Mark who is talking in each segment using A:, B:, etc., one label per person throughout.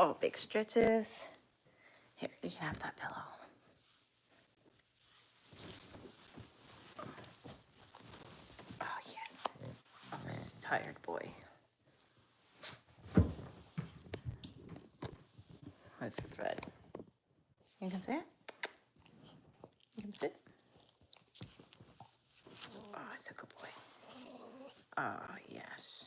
A: Oh, big stretches. Here, you can have that pillow. Oh, yes. This is tired boy. With Fred. You can come sit. You can sit. Oh, it's a good boy. Oh, yes.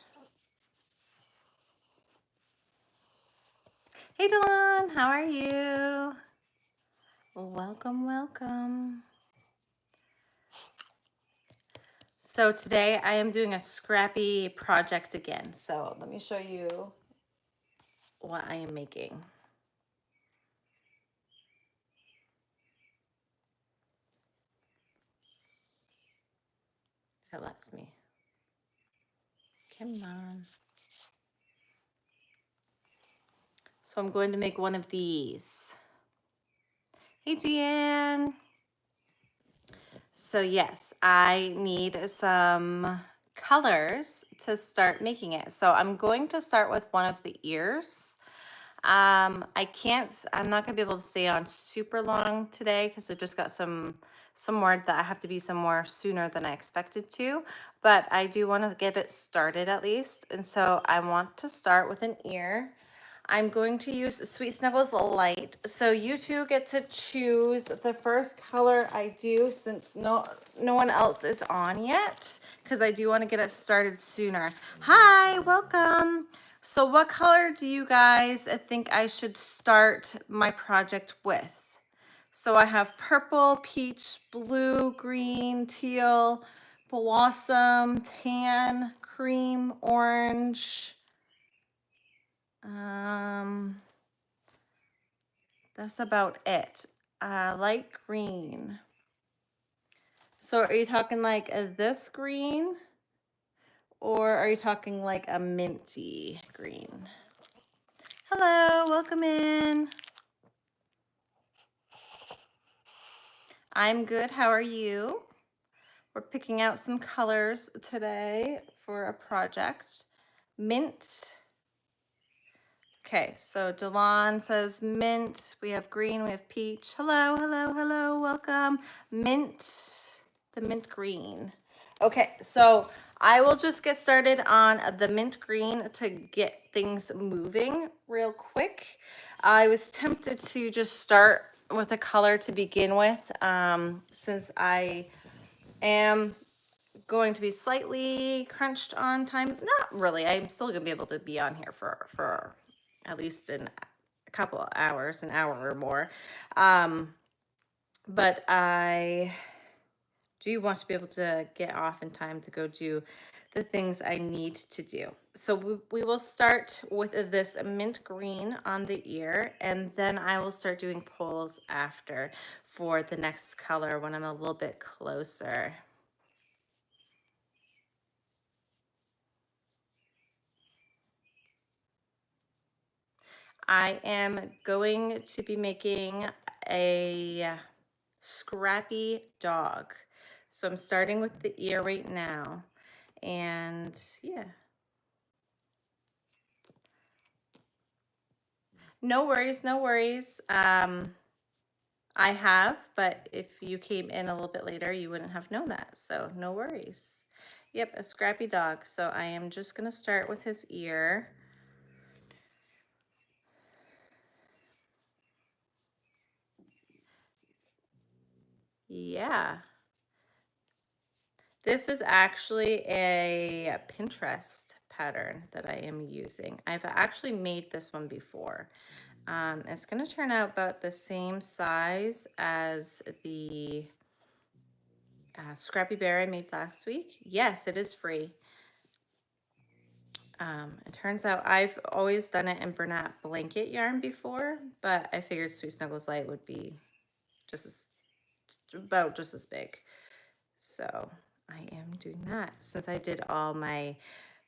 A: Hey, Delon. How are you? Welcome, welcome. So today I am doing a scrappy project again. So let me show you what I am making. If it lets me. Come on. So I'm going to make one of these. Hey, Deanne. So yes, I need some colors to start making it. So I'm going to start with one of the ears. I'm not gonna be able to stay on super long today because I just got some word that I have to be somewhere sooner than I expected to, but I do want to get it started at least. And so I want to start with an ear. I'm going to use Sweet Snuggles Light. So you two get to choose the first color I do since no one else is on yet, because I do want to get it started sooner. Hi, welcome. So what color do you guys think I should start my project with? So I have purple, peach, blue, green, teal, blossom, tan, cream, orange. That's about it. Light green. So are you talking like this green? Or are you talking like a minty green? Hello, welcome in. I'm good, how are you? We're picking out some colors today for a project. Mint. Okay, so Delon says mint. We have green, we have peach. Hello, hello, hello, welcome. Mint, the mint green. Okay, so I will just get started on the mint green to get things moving real quick. I was tempted to just start with a color to begin with, since I am going to be slightly crunched on time. Not really. I'm still gonna be able to be on here for at least a couple of hours, an hour or more. But I do want to be able to get off in time to go do the things I need to do. So we will start with this mint green on the ear, and then I will start doing poles after for the next color when I'm a little bit closer. I am going to be making a scrappy dog. So I'm starting with the ear right now. And yeah. No worries, no worries. I have, but if you came in a little bit later, you wouldn't have known that. So no worries. Yep, a scrappy dog. So I am just going to start with his ear. Yeah. This is actually a Pinterest pattern that I am using. I've actually made this one before. It's going to turn out about the same size as the Scrappy Bear I made last week. Yes, it is free. It turns out I've always done it in Bernat blanket yarn before, but I figured Sweet Snuggles Light would be about just as big. So I am doing that. Since I did all my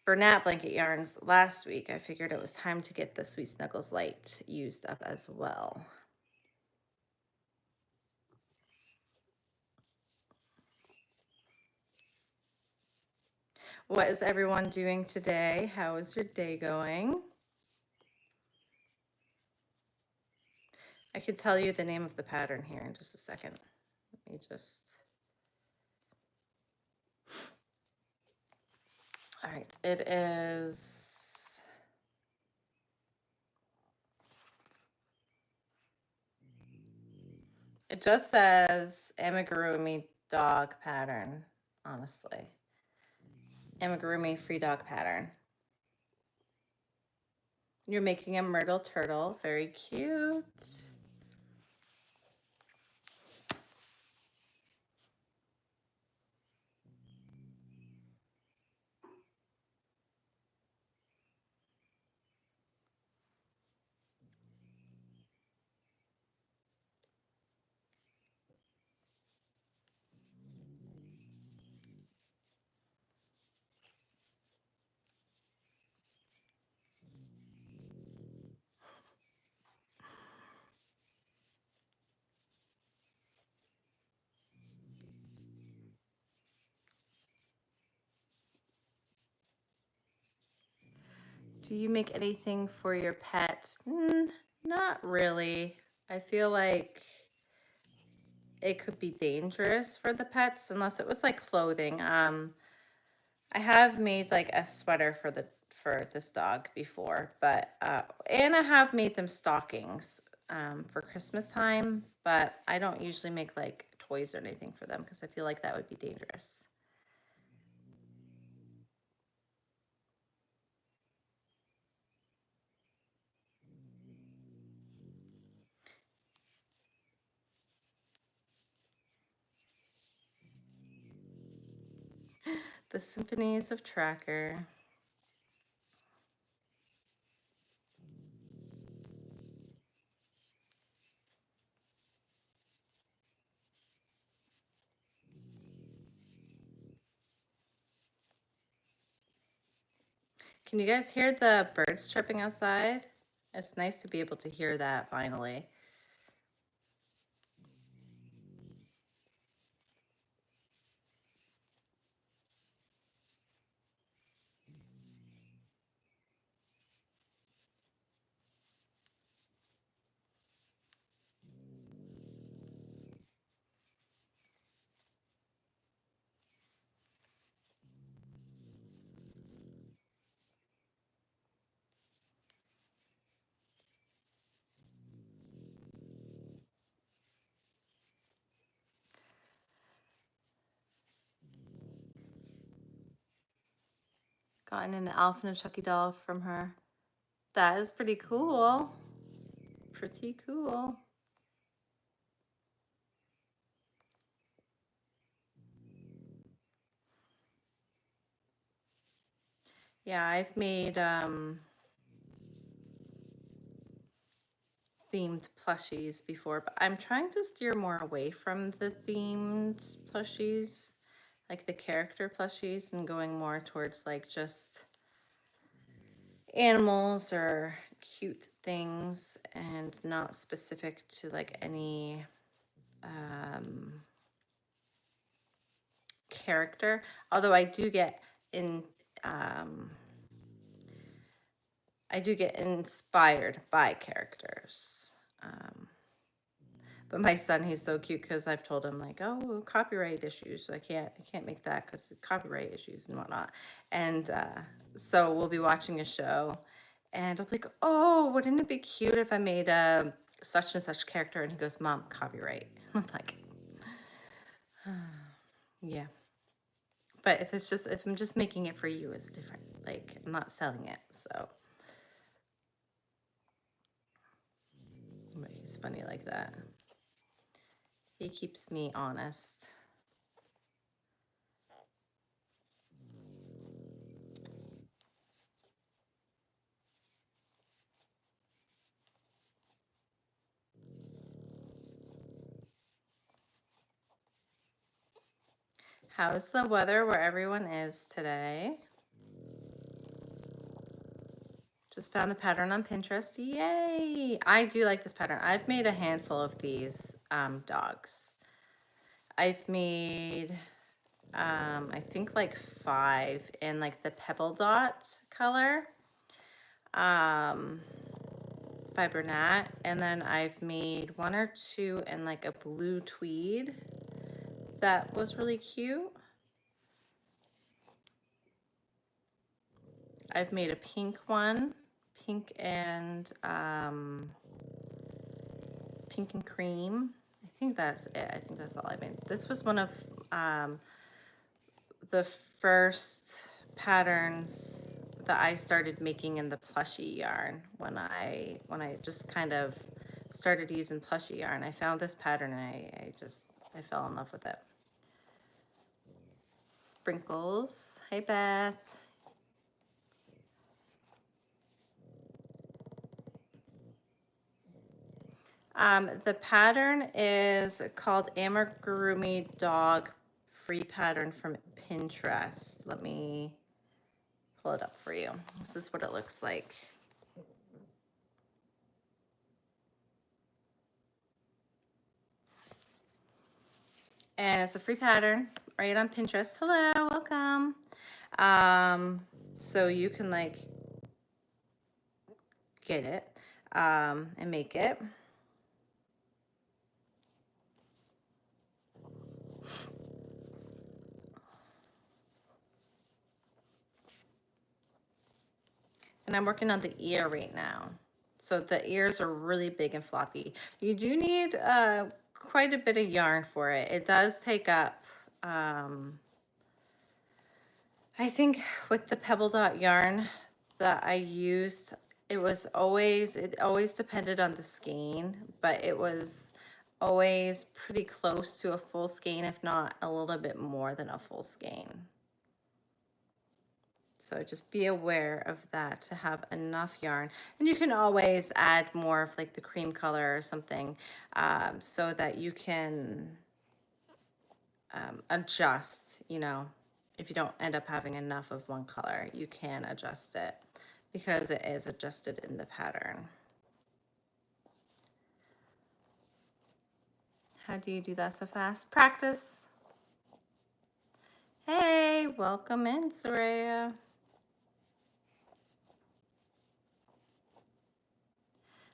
A: Bernat blanket yarns last week, I figured it was time to get the Sweet Snuggles Light used up as well. What is everyone doing today? How is your day going? I can tell you the name of the pattern here in just a second. Let me just... All right, it is... It just says amigurumi dog pattern, honestly. Amigurumi free dog pattern. You're making a myrtle turtle. Very cute. Do you make anything for your pets? Not really. I feel like it could be dangerous for the pets unless it was like clothing. I have made like a sweater for this dog before, but and I have made them stockings for Christmas time, but I don't usually make like toys or anything for them because I feel like that would be dangerous. The Symphonies of Tracker. Can you guys hear the birds chirping outside? It's nice to be able to hear that finally. Gotten an elf and a Chucky doll from her. That is pretty cool. Pretty cool. Yeah, I've made themed plushies before, but I'm trying to steer more away from the themed plushies, like the character plushies, and going more towards like just animals or cute things and not specific to like any character. Although I do get inspired by characters. But my son, he's so cute because I've told him like, oh, copyright issues. So I can't make that because copyright issues and whatnot. And so we'll be watching a show, and I'll be like, oh, wouldn't it be cute if I made a such and such character? And he goes, Mom, copyright. I'm like, yeah. But if I'm just making it for you, it's different. Like I'm not selling it, so. But he's funny like that. He keeps me honest. How's the weather where everyone is today? Just found the pattern on Pinterest. Yay! I do like this pattern. I've made a handful of these dogs. I've made, I think like 5 in like the pebble dot color. by Bernat, and then I've made 1 or 2 in like a blue tweed that was really cute. I've made a pink one, pink and cream. I think that's it. I think that's all I made. This was one of the first patterns that I started making in the plushie yarn when I just kind of started using plushie yarn. I found this pattern and I fell in love with it. Sprinkles. Hey Beth. The pattern is called Amigurumi Dog Free Pattern from Pinterest. Let me pull it up for you. This is what it looks like. And it's a free pattern right on Pinterest. Hello, welcome. So you can like get it and make it. And I'm working on the ear right now. So the ears are really big and floppy. You do need quite a bit of yarn for it. It does take up, I think with the pebble dot yarn that I used, it always depended on the skein, but it was always pretty close to a full skein, if not a little bit more than a full skein. So just be aware of that to have enough yarn. And you can always add more of like the cream color or something so that you can adjust, you know, if you don't end up having enough of one color, you can adjust it because it is adjusted in the pattern. How do you do that so fast? Practice. Hey, welcome in, Soraya.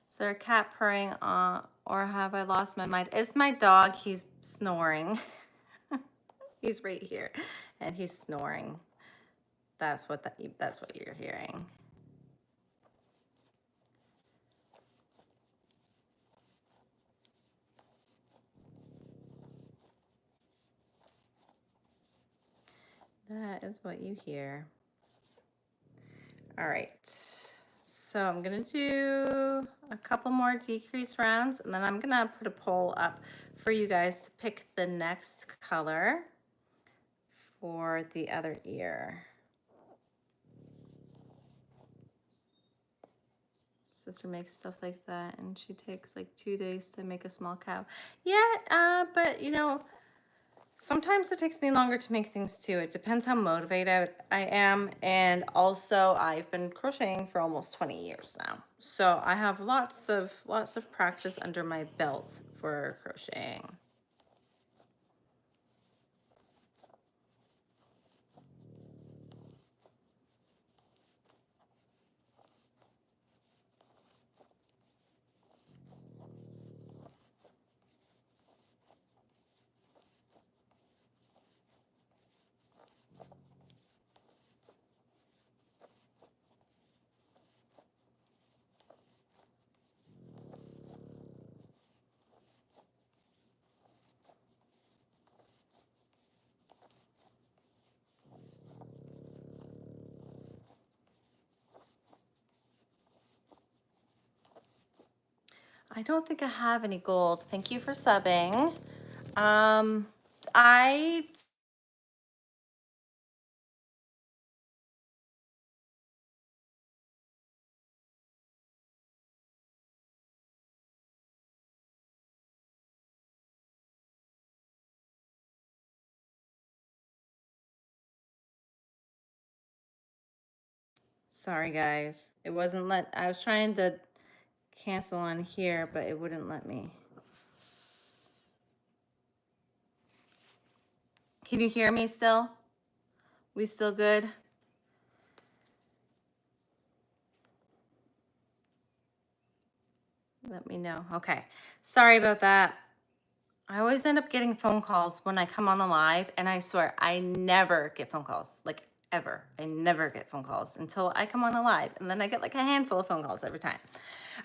A: Is there a cat purring on, or have I lost my mind? It's my dog. He's snoring. He's right here, and he's snoring. That's what you're hearing. That is what you hear. All right. So I'm gonna do a couple more decrease rounds, and then I'm gonna put a poll up for you guys to pick the next color for the other ear. Sister makes stuff like that, and she takes like 2 days to make a small cow. Yeah, but you know, sometimes it takes me longer to make things too. It depends how motivated I am. And also I've been crocheting for almost 20 years now. So I have lots of practice under my belt for crocheting. I don't think I have any gold. Thank you for subbing. Sorry guys. I was trying to cancel on here, but it wouldn't let me. Can you hear me still? We still good? Let me know. Okay. Sorry about that. I always end up getting phone calls when I come on a live, and I swear I never get phone calls, like ever. I never get phone calls until I come on a live, and then I get like a handful of phone calls every time.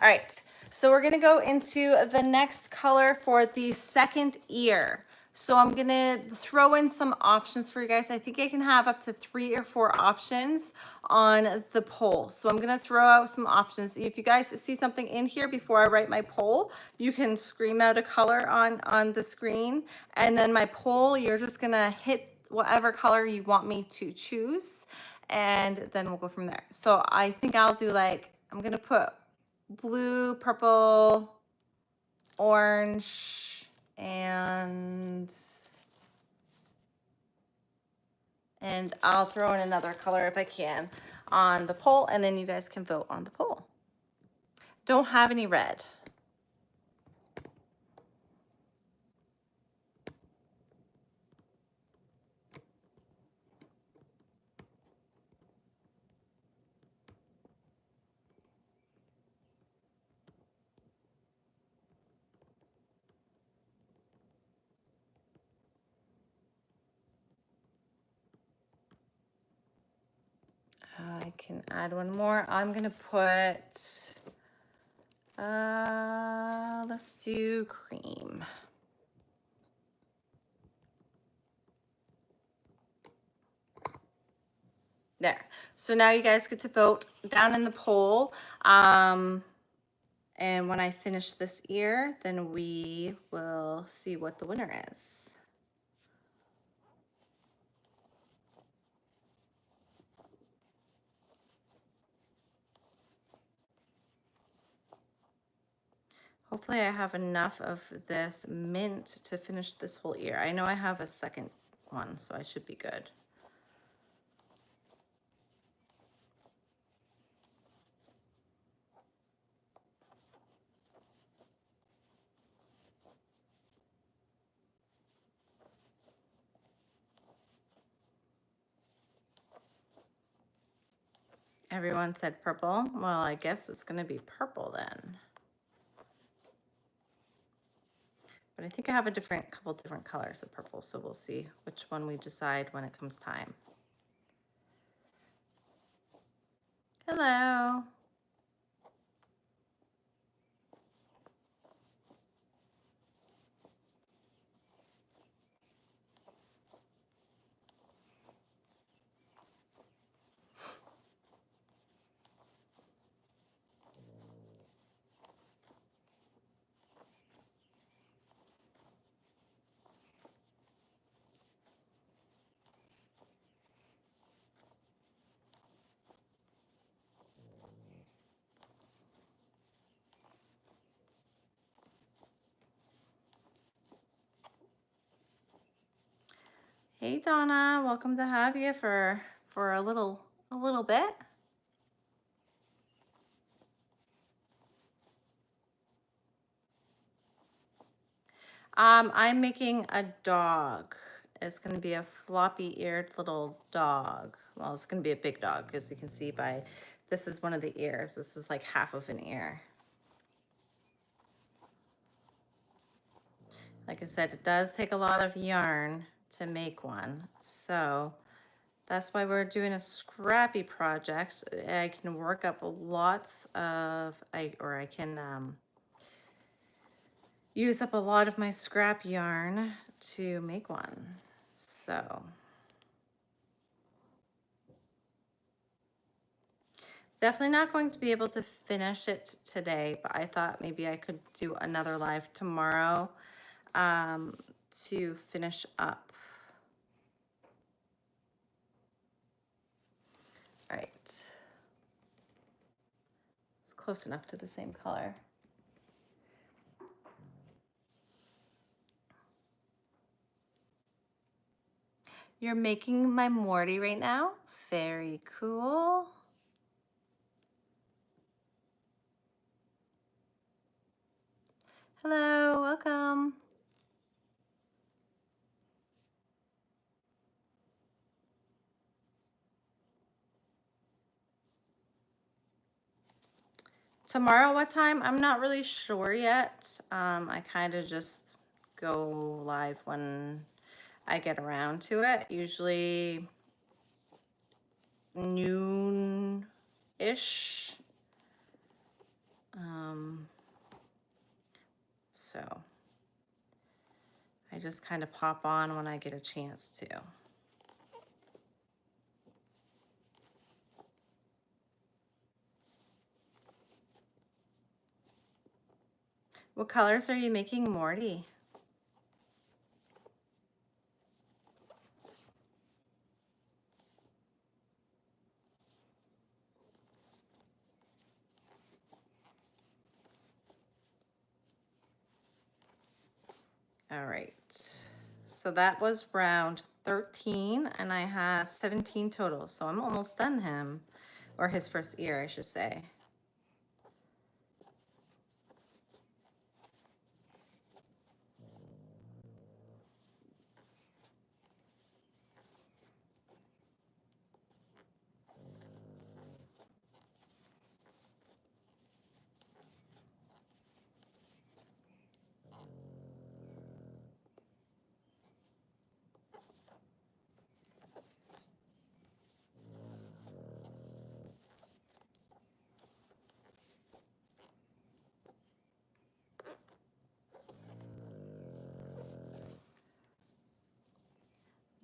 A: All right, so we're gonna go into the next color for the second ear. So I'm gonna throw in some options for you guys. I think I can have up to 3 or 4 options on the poll. So I'm gonna throw out some options. If you guys see something in here before I write my poll, you can scream out a color on the screen. And then my poll, you're just gonna hit whatever color you want me to choose. And then we'll go from there. So I think I'll do like, I'm gonna put blue, purple, orange, and I'll throw in another color if I can on the poll, and then you guys can vote on the poll. Don't have any red. I can add one more. I'm gonna put, let's do cream. There. So now you guys get to vote down in the poll. And when I finish this ear, then we will see what the winner is. Hopefully I have enough of this mint to finish this whole ear. I know I have a second one, so I should be good. Everyone said purple. Well, I guess it's gonna be purple then. But I think I have a couple different colors of purple, so we'll see which one we decide when it comes time. Hello. Hey Donna, welcome to have you for a little bit. I'm making a dog. It's gonna be a floppy-eared little dog. Well, it's gonna be a big dog, as you can see by, this is one of the ears. This is like half of an ear. Like I said, it does take a lot of yarn to make one. So that's why we're doing a scrappy project. I can work up lots of, I can use up a lot of my scrap yarn to make one. So definitely not going to be able to finish it today, but I thought maybe I could do another live tomorrow to finish up. All right. It's close enough to the same color. You're making my Morty right now? Very cool. Hello, welcome. Tomorrow, what time? I'm not really sure yet. I kind of just go live when I get around to it, usually noon-ish. So I just kind of pop on when I get a chance to. What colors are you making, Morty? All right, so that was round 13 and I have 17 total. So I'm almost done him, or his first ear, I should say.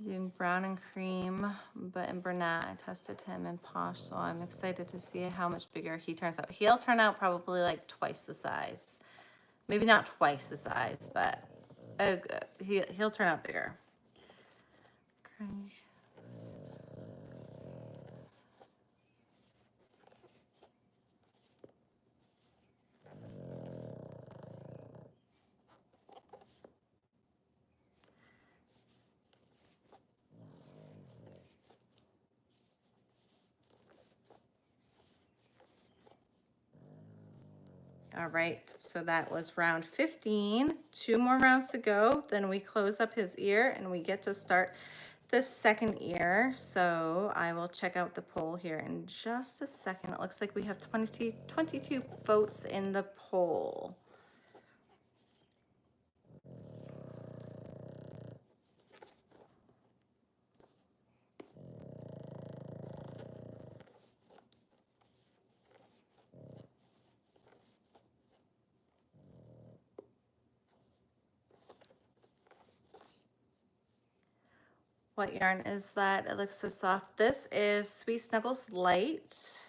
A: Doing brown and cream, but in Bernat, I tested him in Posh, so I'm excited to see how much bigger he turns out. He'll turn out probably like twice the size. Maybe not twice the size, but he'll turn out bigger. All right, so that was round 15. 2 more rounds to go. Then we close up his ear and we get to start the second ear. So I will check out the poll here in just a second. It looks like we have 22 votes in the poll. What yarn is that? It looks so soft. This is Sweet Snuggles Light.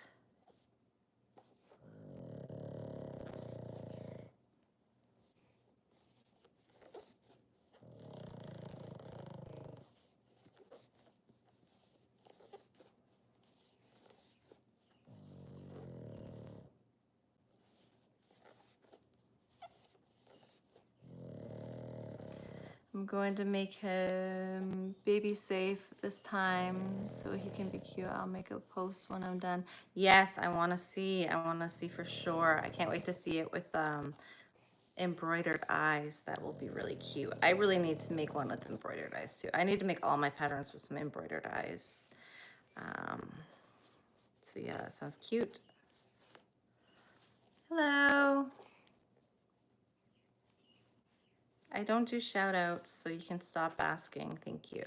A: I'm going to make him baby safe this time so he can be cute. I'll make a post when I'm done. Yes, I want to see. I want to see for sure. I can't wait to see it with embroidered eyes. That will be really cute. I really need to make one with embroidered eyes too. I need to make all my patterns with some embroidered eyes. So yeah, that sounds cute. Hello. I don't do shout outs, so you can stop asking. Thank you.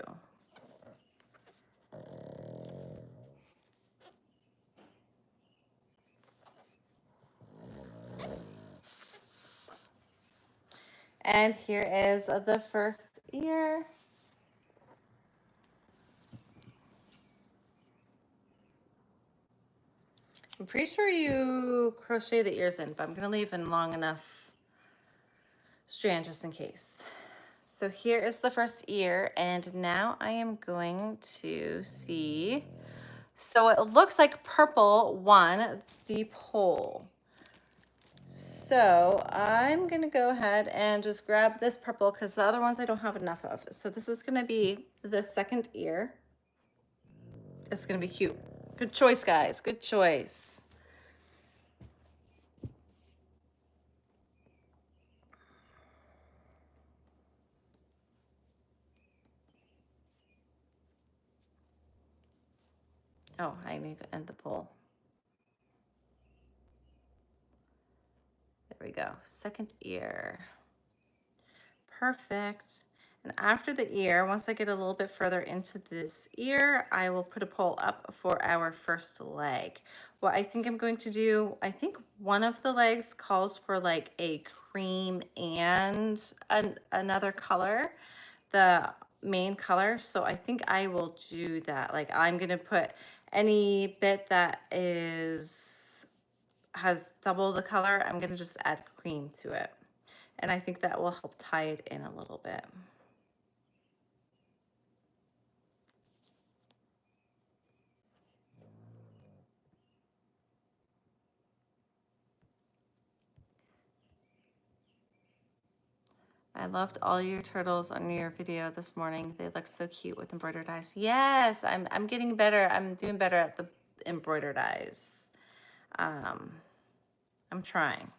A: And here is the first ear. I'm pretty sure you crochet the ears in, but I'm gonna leave in long enough strand just in case. So here is the first ear, and now I am going to see. So it looks like purple won the poll. So I'm gonna go ahead and just grab this purple because the other ones I don't have enough of. So this is gonna be the second ear. It's gonna be cute. Good choice, guys, good choice. Oh, I need to end the poll. we go. Second ear. Perfect. And after the ear, once I get a little bit further into this ear, I will put a pole up for our first leg. What I think I'm going to do, I think one of the legs calls for like a cream and another color, the main color. So I think I will do that. Like I'm gonna put any bit that has double the color, I'm gonna just add cream to it. And I think that will help tie it in a little bit. I loved all your turtles on your video this morning. They look so cute with embroidered eyes. Yes, I'm getting better. I'm doing better at the embroidered eyes. I'm trying.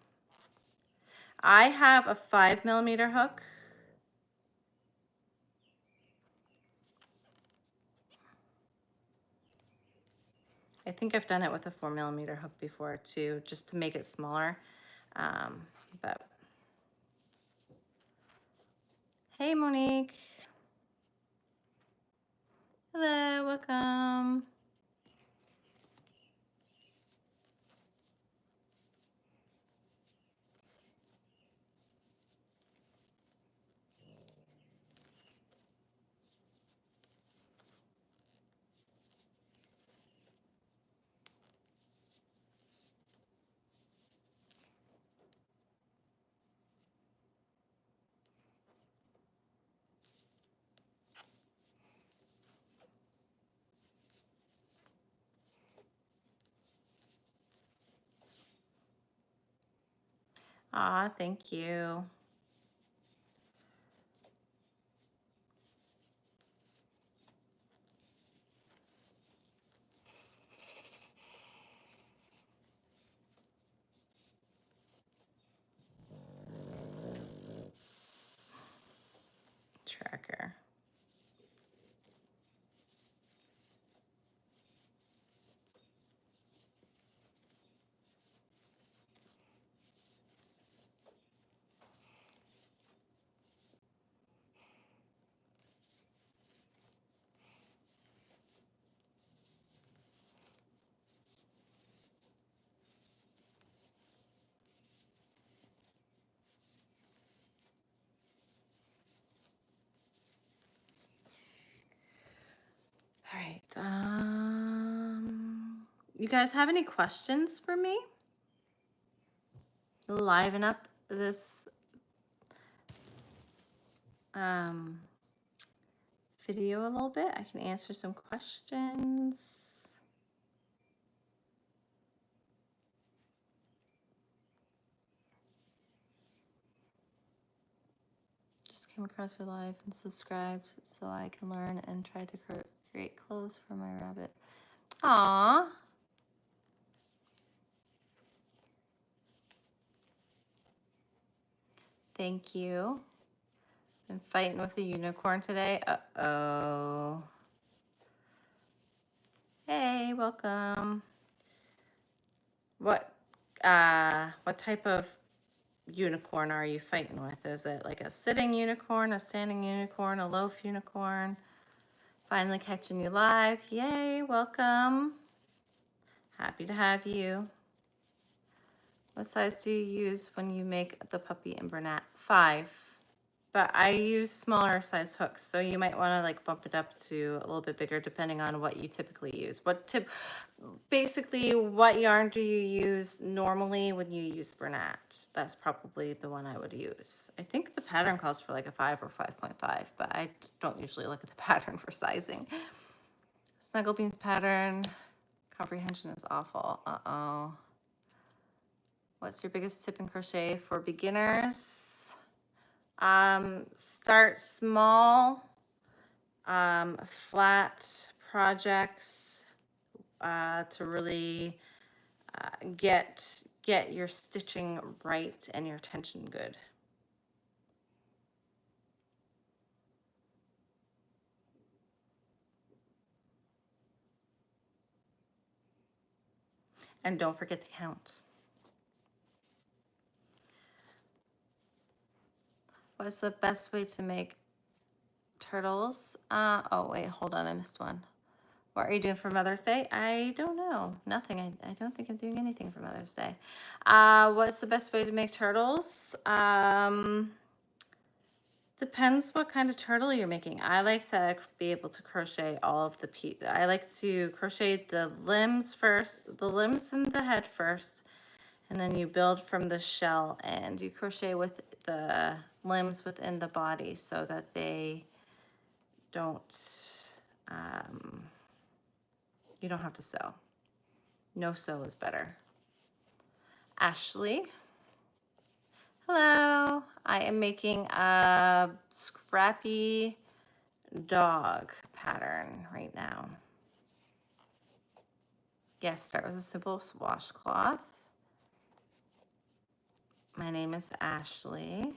A: I have a 5mm hook. I think I've done it with a 4mm hook before too, just to make it smaller. But hey, Monique. Hello, welcome. Aw, thank you. Tracker. All right. You guys have any questions for me? Liven up this video a little bit. I can answer some questions. Just came across your live and subscribed so I can learn and try to create clothes for my rabbit. Aww. Thank you. Been fighting with a unicorn today. Uh-oh. Hey, welcome. What type of unicorn are you fighting with? Is it like a sitting unicorn, a standing unicorn, a loaf unicorn? Finally catching you live. Yay, welcome. Happy to have you. What size do you use when you make the puppy in Bernat? 5. But I use smaller size hooks, so you might want to like bump it up to a little bit bigger depending on what you typically use. Basically, what yarn do you use normally when you use Bernat? That's probably the one I would use. I think the pattern calls for like a 5 or 5.5, but I don't usually look at the pattern for sizing. Snuggle Beans pattern comprehension is awful. Uh-oh. What's your biggest tip in crochet for beginners? Start small, flat projects to really get your stitching right and your tension good. And don't forget to count. What's the best way to make turtles? Oh wait, hold on, I missed one. What are you doing for Mother's Day? I don't know. Nothing. I don't think I'm doing anything for Mother's Day. What's the best way to make turtles? Depends what kind of turtle you're making. I like to be able to crochet all of the pieces. I like to crochet the limbs first, the limbs and the head first, and then you build from the shell and you crochet with the limbs within the body so that they don't, you don't have to sew. No sew is better. Ashley. Hello. I am making a scrappy dog pattern right now. Yes, start with a simple washcloth. My name is Ashley.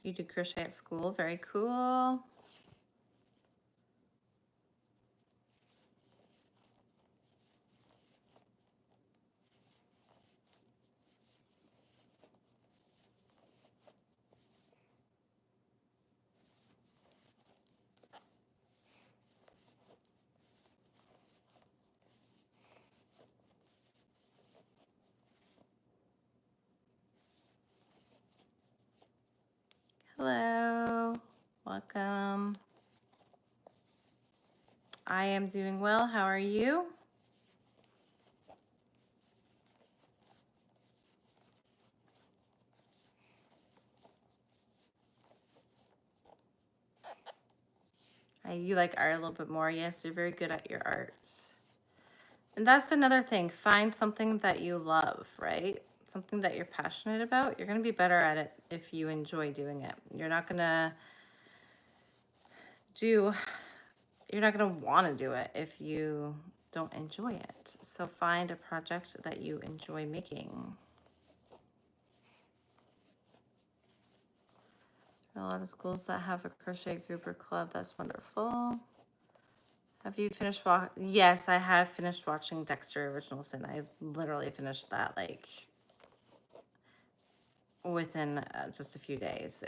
A: You do crochet at school, very cool. Hello, welcome. I am doing well, how are you? You like art a little bit more. Yes, you're very good at your art. And that's another thing. Find something that you love, right? Something that you're passionate about. You're going to be better at it if you enjoy doing it. You're not going to want to do it if you don't enjoy it. So find a project that you enjoy making. A lot of schools that have a crochet group or club. That's wonderful. Have you finished Yes, I have finished watching Dexter Original Sin. I literally finished that like within just a few days.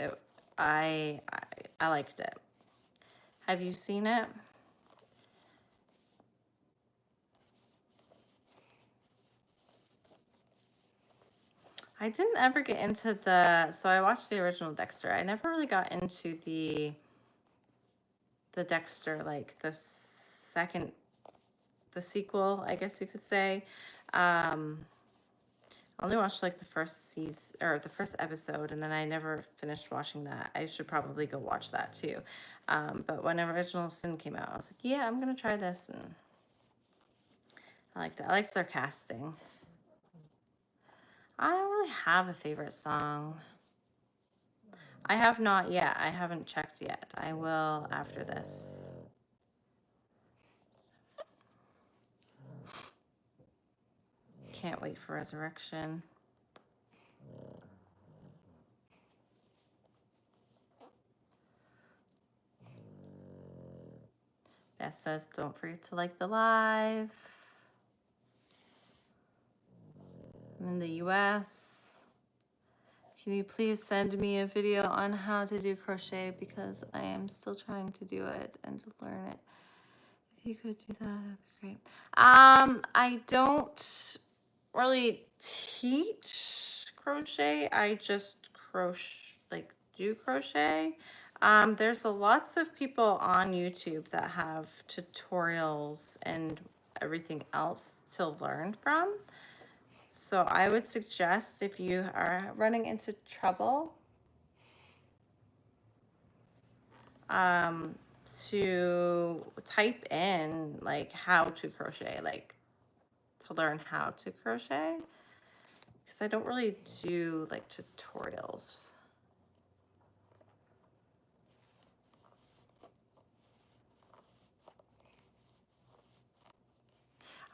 A: I liked it. Have you seen it? I didn't ever get into so I watched the original Dexter. I never really got into the Dexter, like the sequel, I guess you could say. I only watched like the first season or the first episode, and then I never finished watching that. I should probably go watch that too. But when Original Sin came out, I was like, yeah, I'm gonna try this, and I liked it. I liked their casting. I don't really have a favorite song. I have not yet. I haven't checked yet. I will after this. Can't wait for Resurrection. Beth says, don't forget to like the live. I'm in the US. Can you please send me a video on how to do crochet, because I am still trying to do it and to learn it. If you could do that, that'd be great. I don't really teach crochet. I just do crochet. There's lots of people on YouTube that have tutorials and everything else to learn from. So I would suggest, if you are running into trouble, to type in like how to crochet, like to learn how to crochet, because I don't really do like tutorials.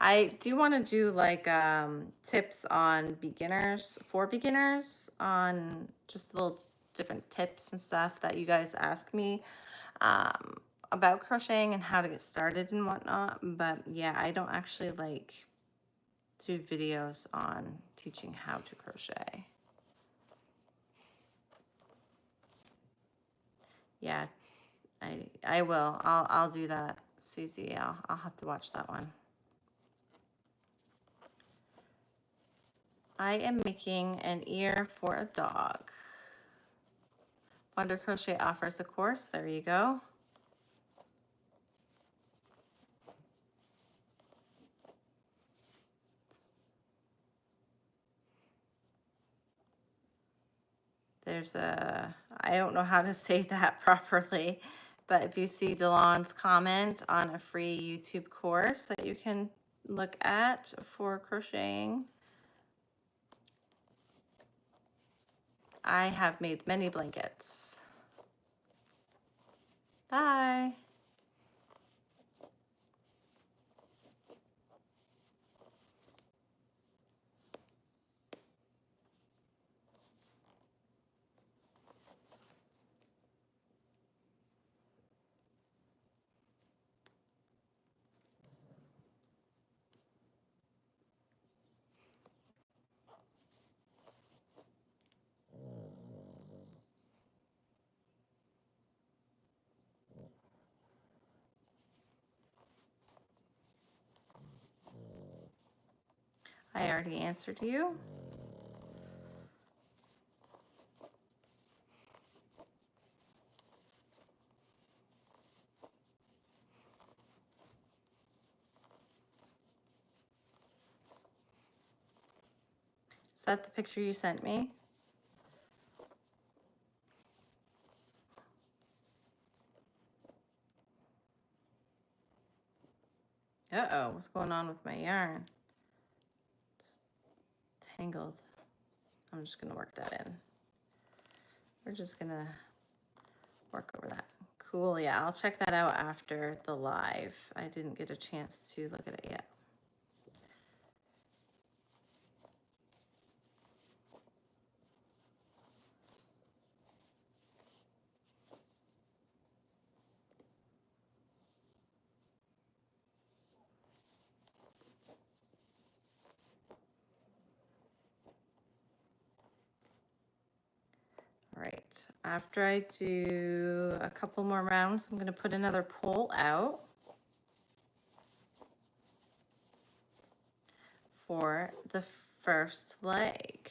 A: I do want to do like tips on for beginners, on just little different tips and stuff that you guys ask me about crocheting and how to get started and whatnot. But yeah, I don't actually like do videos on teaching how to crochet. Yeah, I will. I'll do that, Susie. I'll have to watch that one. I am making an ear for a dog. Wonder Crochet offers a course. There you go. There's a, I don't know how to say that properly, but if you see Delon's comment on a free YouTube course that you can look at for crocheting, I have made many blankets. Bye. I already answered you. Is that the picture you sent me? Uh-oh, what's going on with my yarn? It's tangled. I'm just gonna work that in. We're just gonna work over that. Cool, yeah, I'll check that out after the live. I didn't get a chance to look at it yet. All right, after I do a couple more rounds, I'm gonna put another pole out for the first leg.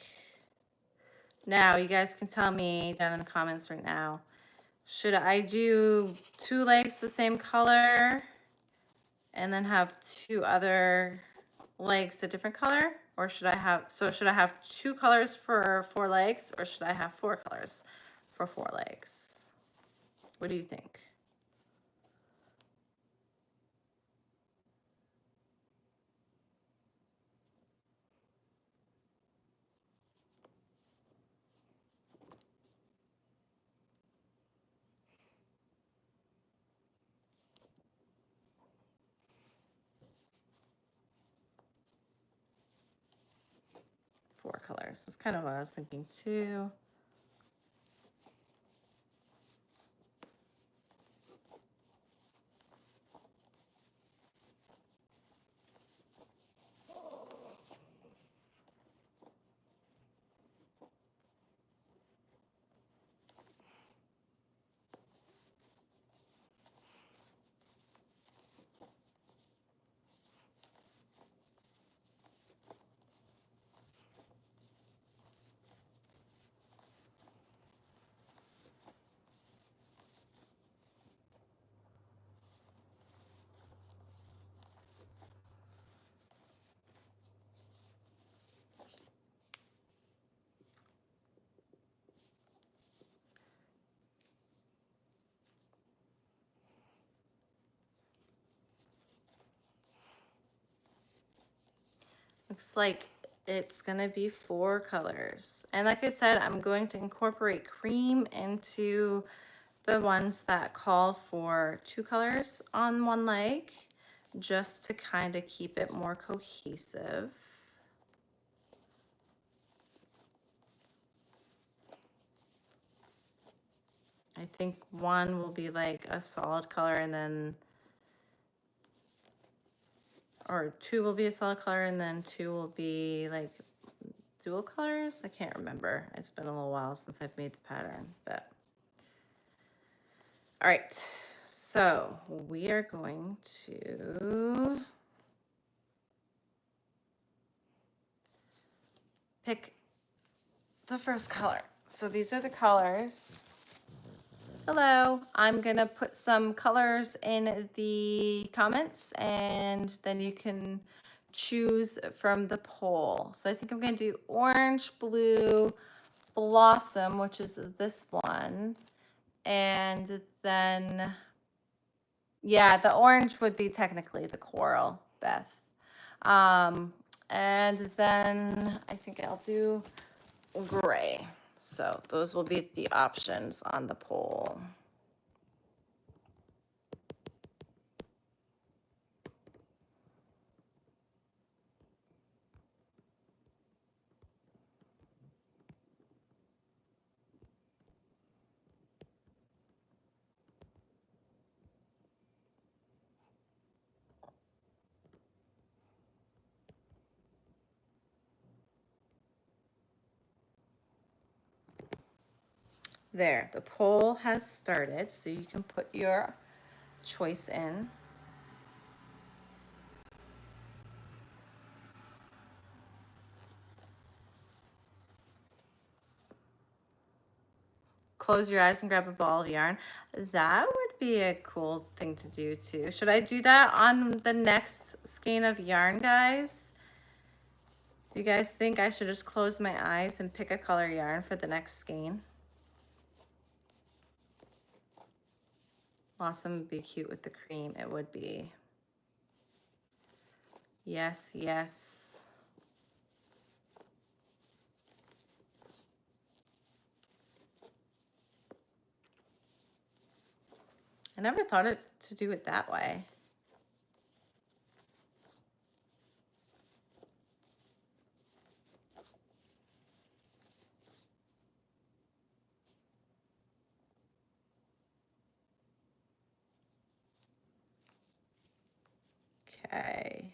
A: Now, you guys can tell me down in the comments right now, should I do 2 legs the same color and then have 2 other legs a different color? Or should I have 2 colors for 4 legs, or should I have 4 colors for 4 legs? What do you think? Four colors. That's kind of what I was thinking too. Looks like it's gonna be 4 colors. And like I said, I'm going to incorporate cream into the ones that call for 2 colors on one leg, just to kind of keep it more cohesive. think one will be like a solid color and then, or two will be a solid color and then two will be like dual colors. I can't remember. It's been a little while since I've made the pattern, but. All right, so we are going to pick the first color. So these are the colors. Hello, I'm gonna put some colors in the comments and then you can choose from the poll. So I think I'm gonna do orange, blue, blossom, which is this one. And then, yeah, the orange would be technically the coral, Beth. And then I think I'll do gray. So those will be the options on the poll. There, the poll has started, so you can put your choice in. Close your eyes and grab a ball of yarn. That would be a cool thing to do too. Should I do that on the next skein of yarn, guys? Do you guys think I should just close my eyes and pick a color yarn for the next skein? Blossom would be cute with the cream. It would be. Yes, yes. I never thought to do it that way. Okay.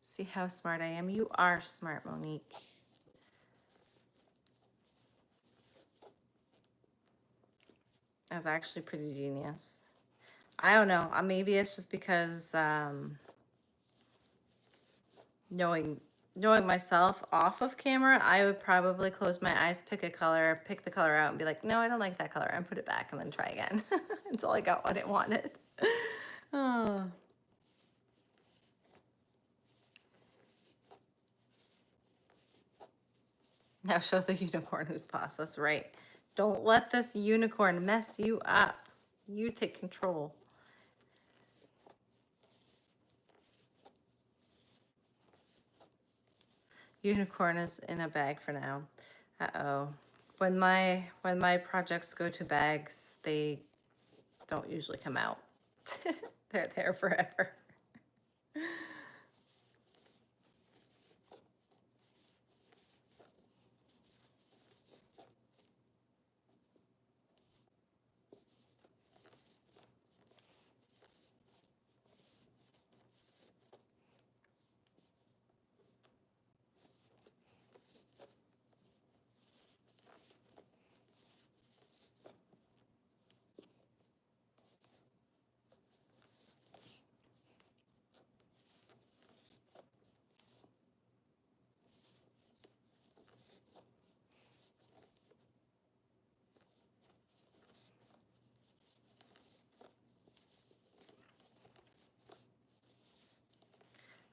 A: See how smart I am? You are smart, Monique. That's actually pretty genius. I don't know. Maybe it's just because knowing myself off of camera, I would probably close my eyes, pick a color, pick the color out, and be like, no, I don't like that color, and put it back, and then try again until I got what I wanted. Oh. Now show the unicorn who's boss. That's right. Don't let this unicorn mess you up. You take control. Unicorn is in a bag for now. Uh-oh. When my projects go to bags, they don't usually come out. They're there forever.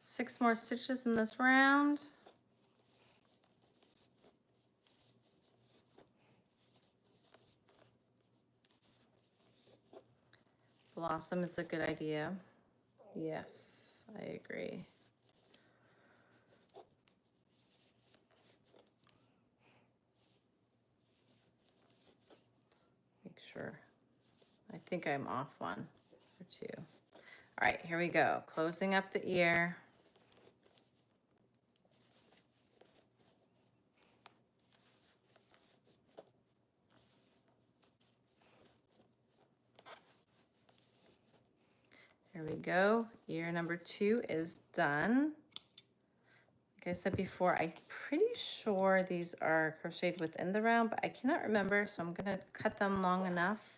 A: 6 more stitches in this round. Blossom is a good idea. Yes, I agree. Make sure. I think I'm off one or two. All right, here we go. Closing up the ear. Here we go. Ear number 2 is done. Like I said before, I'm pretty sure these are crocheted within the round, but I cannot remember, so I'm gonna cut them long enough.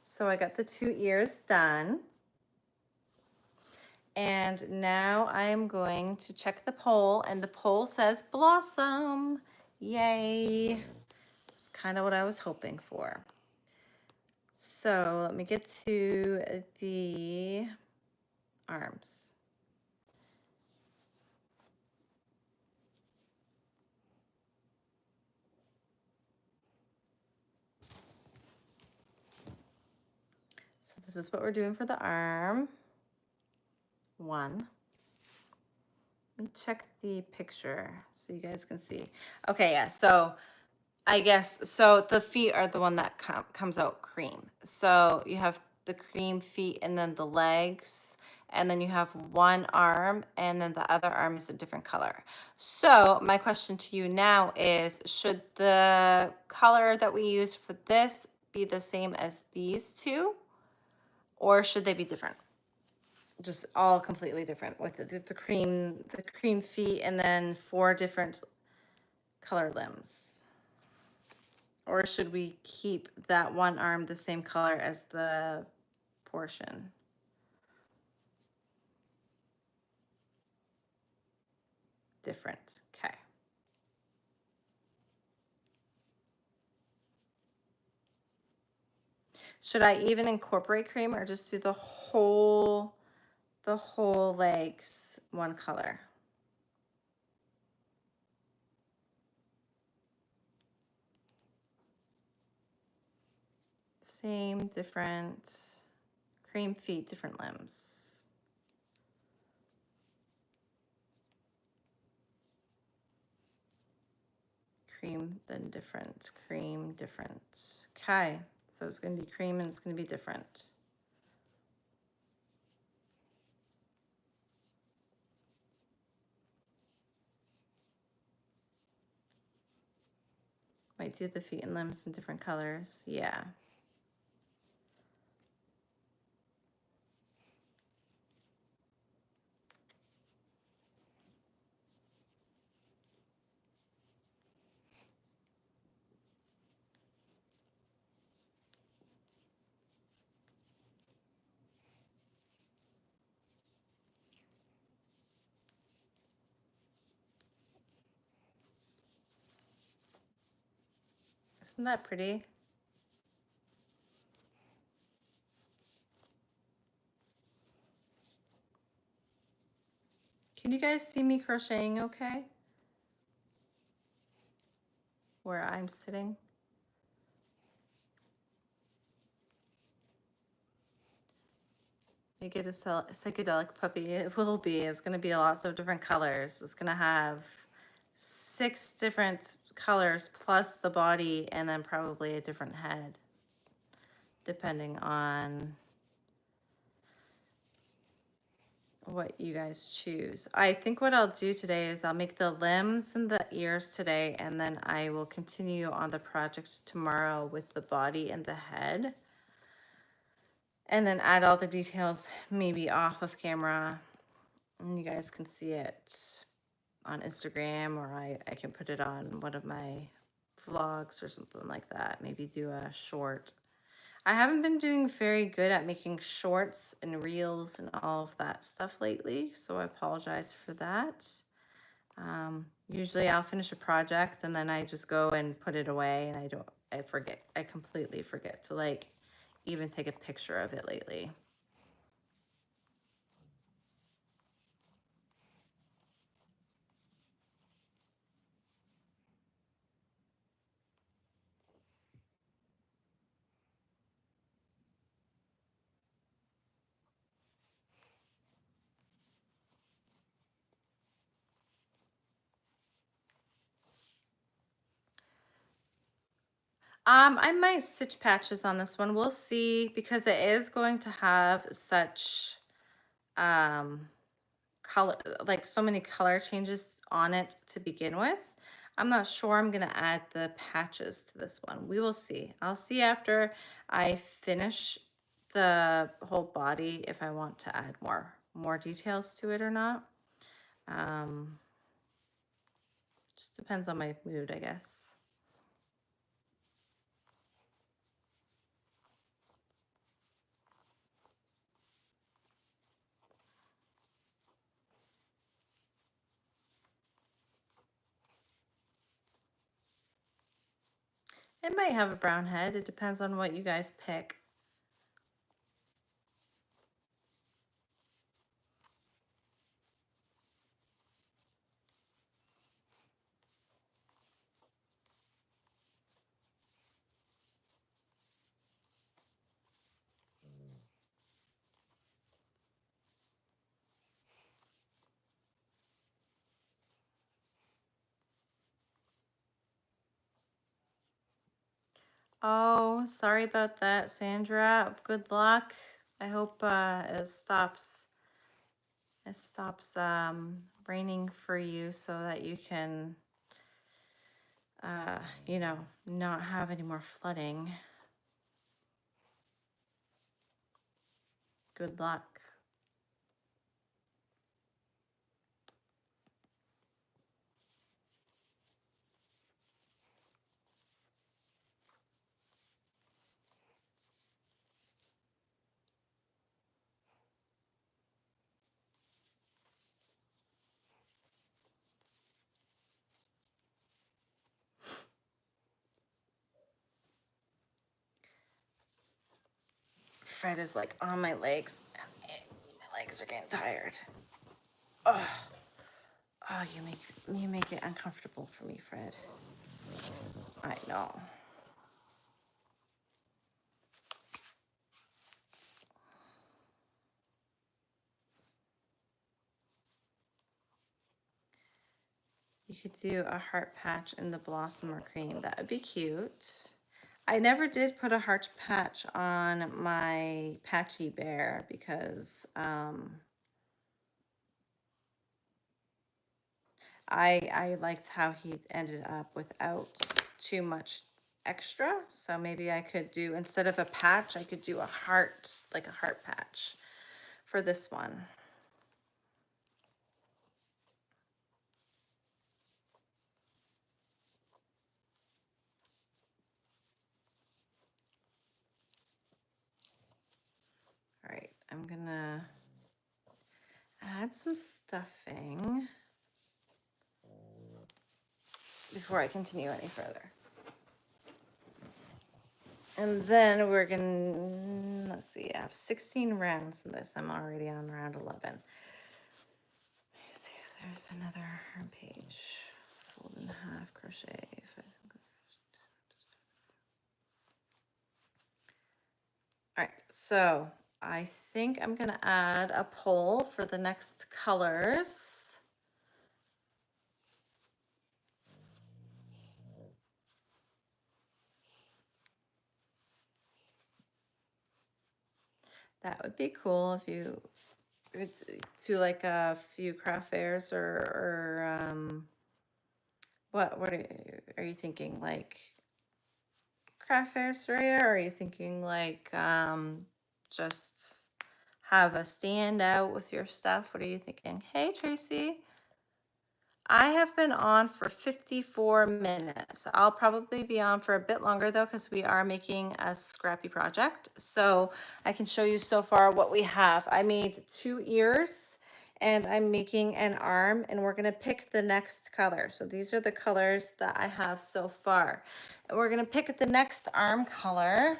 A: So I got the 2 ears done. And now I'm going to check the poll, and the poll says blossom. Yay. It's kind of what I was hoping for. So let me get to the arms. So this is what we're doing for the arm. 1. Let me check the picture so you guys can see. Okay, yeah, so I guess, so the feet are the one that comes out cream. So you have the cream feet and then the legs, and then you have one arm, and then the other arm is a different color. So my question to you now is, should the color that we use for this be the same as these two, or should they be different? Just all completely different with the cream feet and then 4 different color limbs. Or should we keep that one arm the same color as the portion? Different, okay. Should I even incorporate cream or just do the whole legs one color? Same, different, cream feet, different limbs. Cream, then different, cream, different. Okay, so it's gonna be cream and it's gonna be different. Might do the feet and limbs in different colors, yeah. Isn't that pretty? Can you guys see me crocheting okay? Where I'm sitting? Make it a psychedelic puppy. It will be. It's going to be lots of different colors. It's going to have 6 different colors plus the body and then probably a different head, depending on what you guys choose. I think what I'll do today is I'll make the limbs and the ears today, and then I will continue on the project tomorrow with the body and the head. And then add all the details maybe off of camera, and you guys can see it on Instagram, or I can put it on one of my vlogs or something like that. Maybe do a short. I haven't been doing very good at making shorts and reels and all of that stuff lately, so I apologize for that. Usually I'll finish a project and then I just go and put it away, and I completely forget to like even take a picture of it lately. I might stitch patches on this one. We'll see because it is going to have such um color, like so many color changes on it to begin with. I'm not sure I'm gonna add the patches to this one. We will see. I'll see after I finish the whole body if I want to add more details to it or not. Just depends on my mood, I guess. It might have a brown head. It depends on what you guys pick. Oh, sorry about that, Sandra. Good luck. I hope it stops raining for you so that you can not have any more flooding. Good luck. Fred is like on my legs. My legs are getting tired. Oh, you make it uncomfortable for me, Fred. I know. You could do a heart patch in the blossom or cream. That would be cute. I never did put a heart patch on my patchy bear because I liked how he ended up without too much extra. So maybe I could do, instead of a patch, I could do a heart, like a heart patch for this one. All right, I'm gonna add some stuffing before I continue any further. And then we're gonna, let's see, I have 16 rounds in this. I'm already on round 11. Let me see if there's another page. Fold in half, crochet, all right, so I think I'm gonna add a pole for the next colors. That would be cool if you do like a few craft fairs or what are you thinking, like craft fair, Soraya? Or are you thinking like just have a stand out with your stuff? What are you thinking? Hey, Tracy. I have been on for 54 minutes. I'll probably be on for a bit longer though, because we are making a scrappy project. So I can show you so far what we have. I made 2 ears and I'm making an arm, and we're gonna pick the next color. So these are the colors that I have so far. And we're gonna pick the next arm color.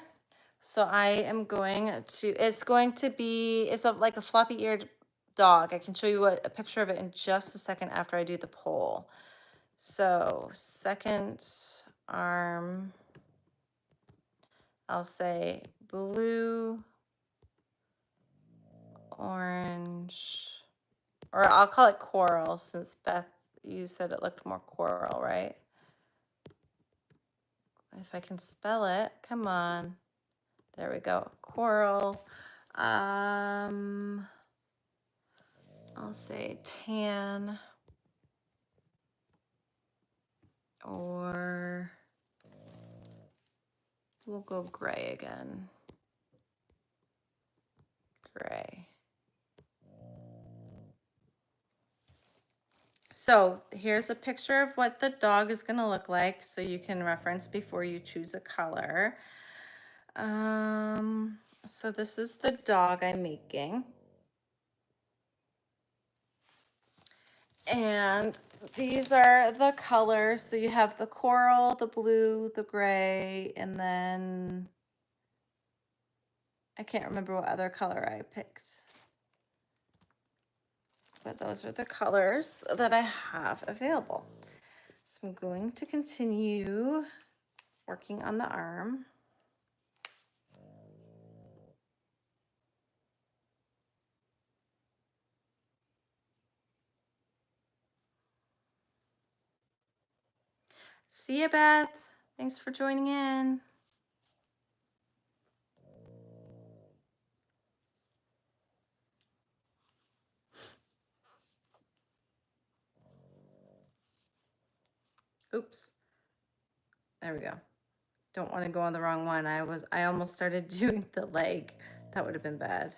A: So I am going to, it's going to be, like a floppy eared dog. I can show you a picture of it in just a second after I do the poll. So second arm, I'll say blue, orange, or I'll call it coral since Beth, you said it looked more coral, right? if I can spell it. Come on. There we go. Coral. I'll say tan, or we'll go gray again. Gray. So here's a picture of what the dog is going to look like, so you can reference before you choose a color. So this is the dog I'm making. And these are the colors. So you have the coral, the blue, the gray, and then I can't remember what other color I picked. But those are the colors that I have available. So I'm going to continue working on the arm. See you, Beth. Thanks for joining in. Oops. There we go. Don't want to go on the wrong one. I almost started doing the leg. That would have been bad.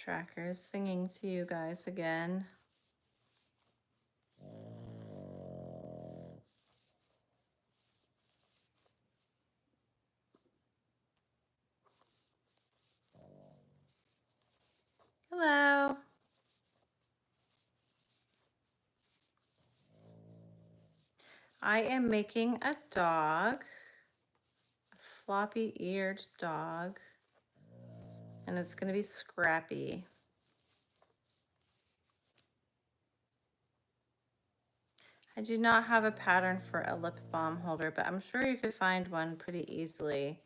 A: Tracker is singing to you guys again. Hello. I am making a dog, a floppy-eared dog, and it's going to be Scrappy. I do not have a pattern for a lip balm holder, but I'm sure you could find one pretty easily.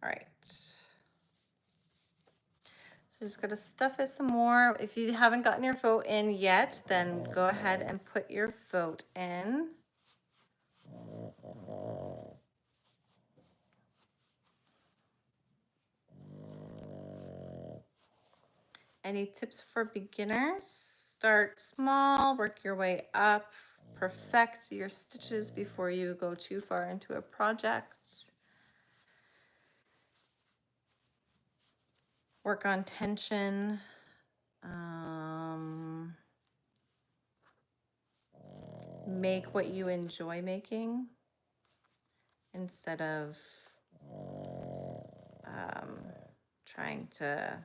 A: All right. So just gotta stuff it some more. If you haven't gotten your vote in yet, then go ahead and put your vote in. Any tips for beginners? Start small, work your way up, perfect your stitches before you go too far into a project. Work on tension. Make what you enjoy making instead of trying to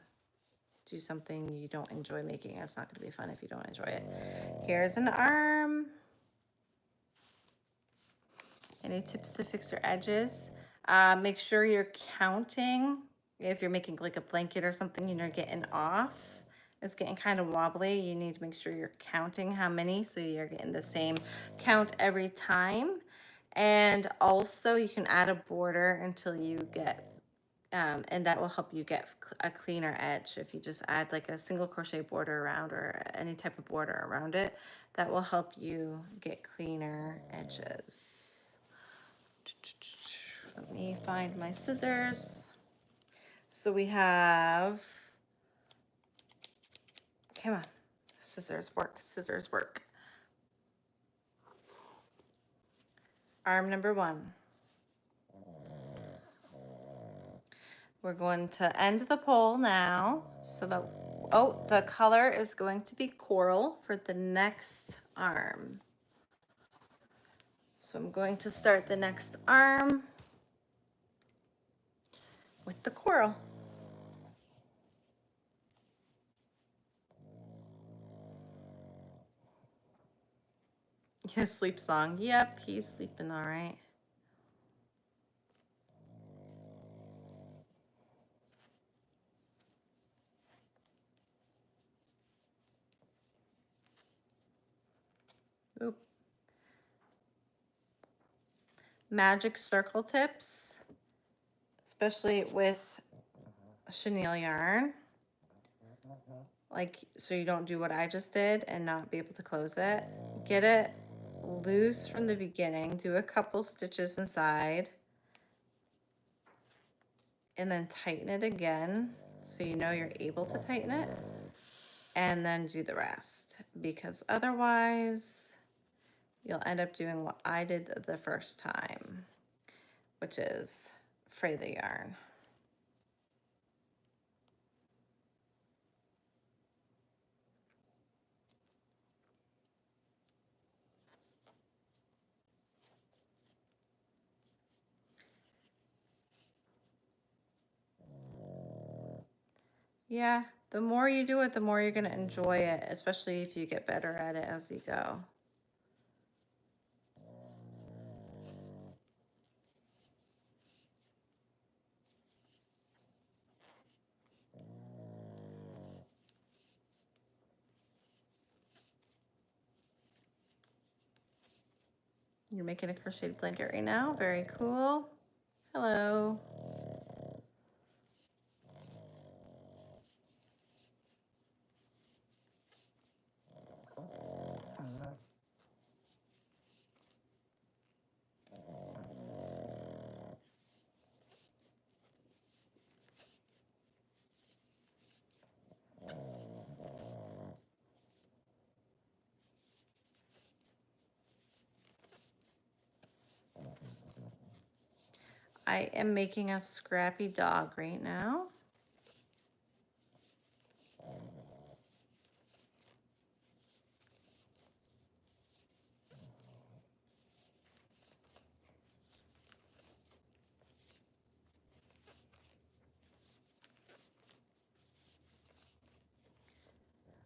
A: do something you don't enjoy making. It's not going to be fun if you don't enjoy it. Here's an arm. Any tips to fix your edges? Make sure you're counting. If you're making like a blanket or something and you're getting off, it's getting kind of wobbly, you need to make sure you're counting how many, so you're getting the same count every time. And also you can add a border until you get and that will help you get a cleaner edge. If you just add like a single crochet border around or any type of border around it, that will help you get cleaner edges. Let me find my scissors. So we have, come on, scissors work, scissors work. Arm number 1. We're going to end the pole now. So the color is going to be coral for the next arm. So I'm going to start the next arm with the coral. His sleep song. Yep, he's sleeping all right. Oop. Magic circle tips, especially with chenille yarn. Like, so you don't do what I just did and not be able to close it. Get it loose from the beginning. Do a couple stitches inside. And then tighten it again so you know you're able to tighten it. And then do the rest. Because otherwise, you'll end up doing what I did the first time, which is fray the yarn. Yeah, the more you do it, the more you're going to enjoy it, especially if you get better at it as you go. You're making a crocheted blanket right now. Very cool. Hello. I am making a scrappy dog right now.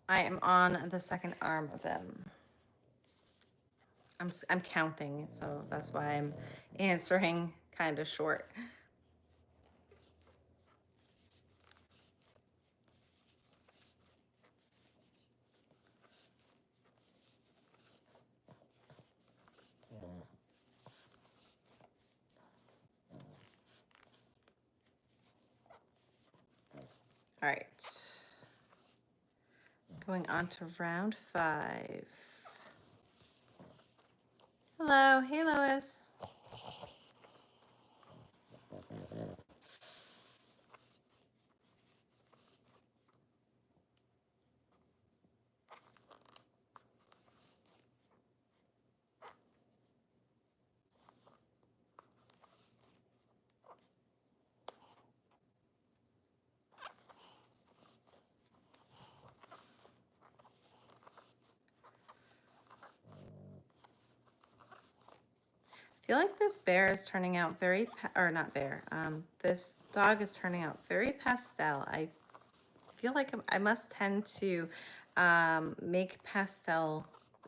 A: I am on the second arm of them. I'm counting, so that's why I'm answering kind of short. All right. Going on to round 5. Hello. Hey, Lois. I feel like this bear is turning out very, or not bear, this dog is turning out very pastel. I feel like I must tend to make pastel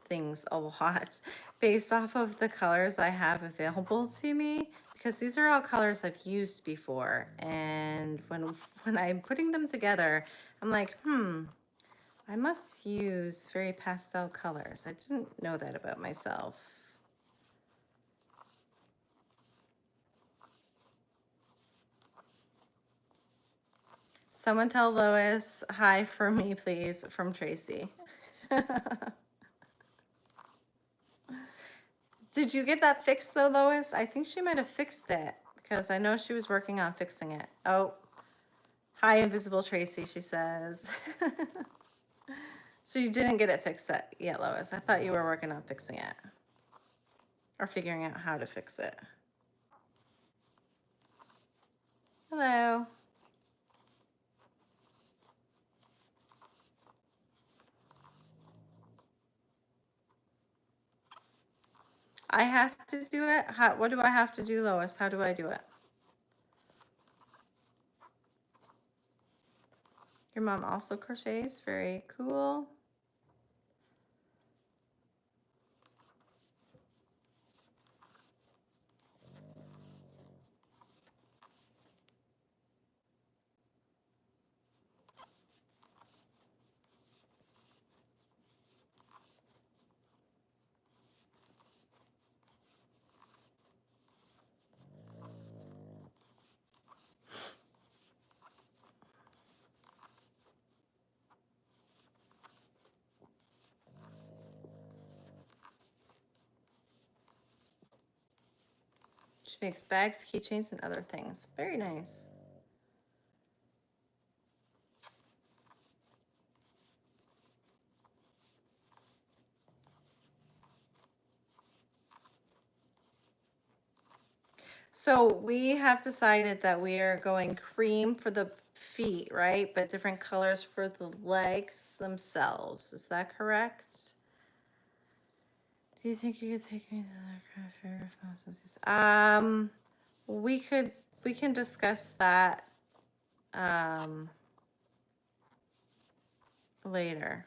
A: things a lot based off of the colors I have available to me, because these are all colors I've used before. And when I'm putting them together, I'm like, I must use very pastel colors. I didn't know that about myself. Someone tell Lois hi for me, please, from Tracy. Did you get that fixed though, Lois? I think she might have fixed it because I know she was working on fixing it. Oh, hi, Invisible Tracy, she says. So you didn't get it fixed yet, Lois. I thought you were working on fixing it or figuring out how to fix it. Hello. I have to do it? What do I have to do, Lois? How do I do it? Your mom also crochets? Very cool. She makes bags, keychains, and other things. Very nice. So we have decided that we are going cream for the feet, right? But different colors for the legs themselves. Is that correct? Do you think you could take me to the craft fair if Moses? We can discuss that later.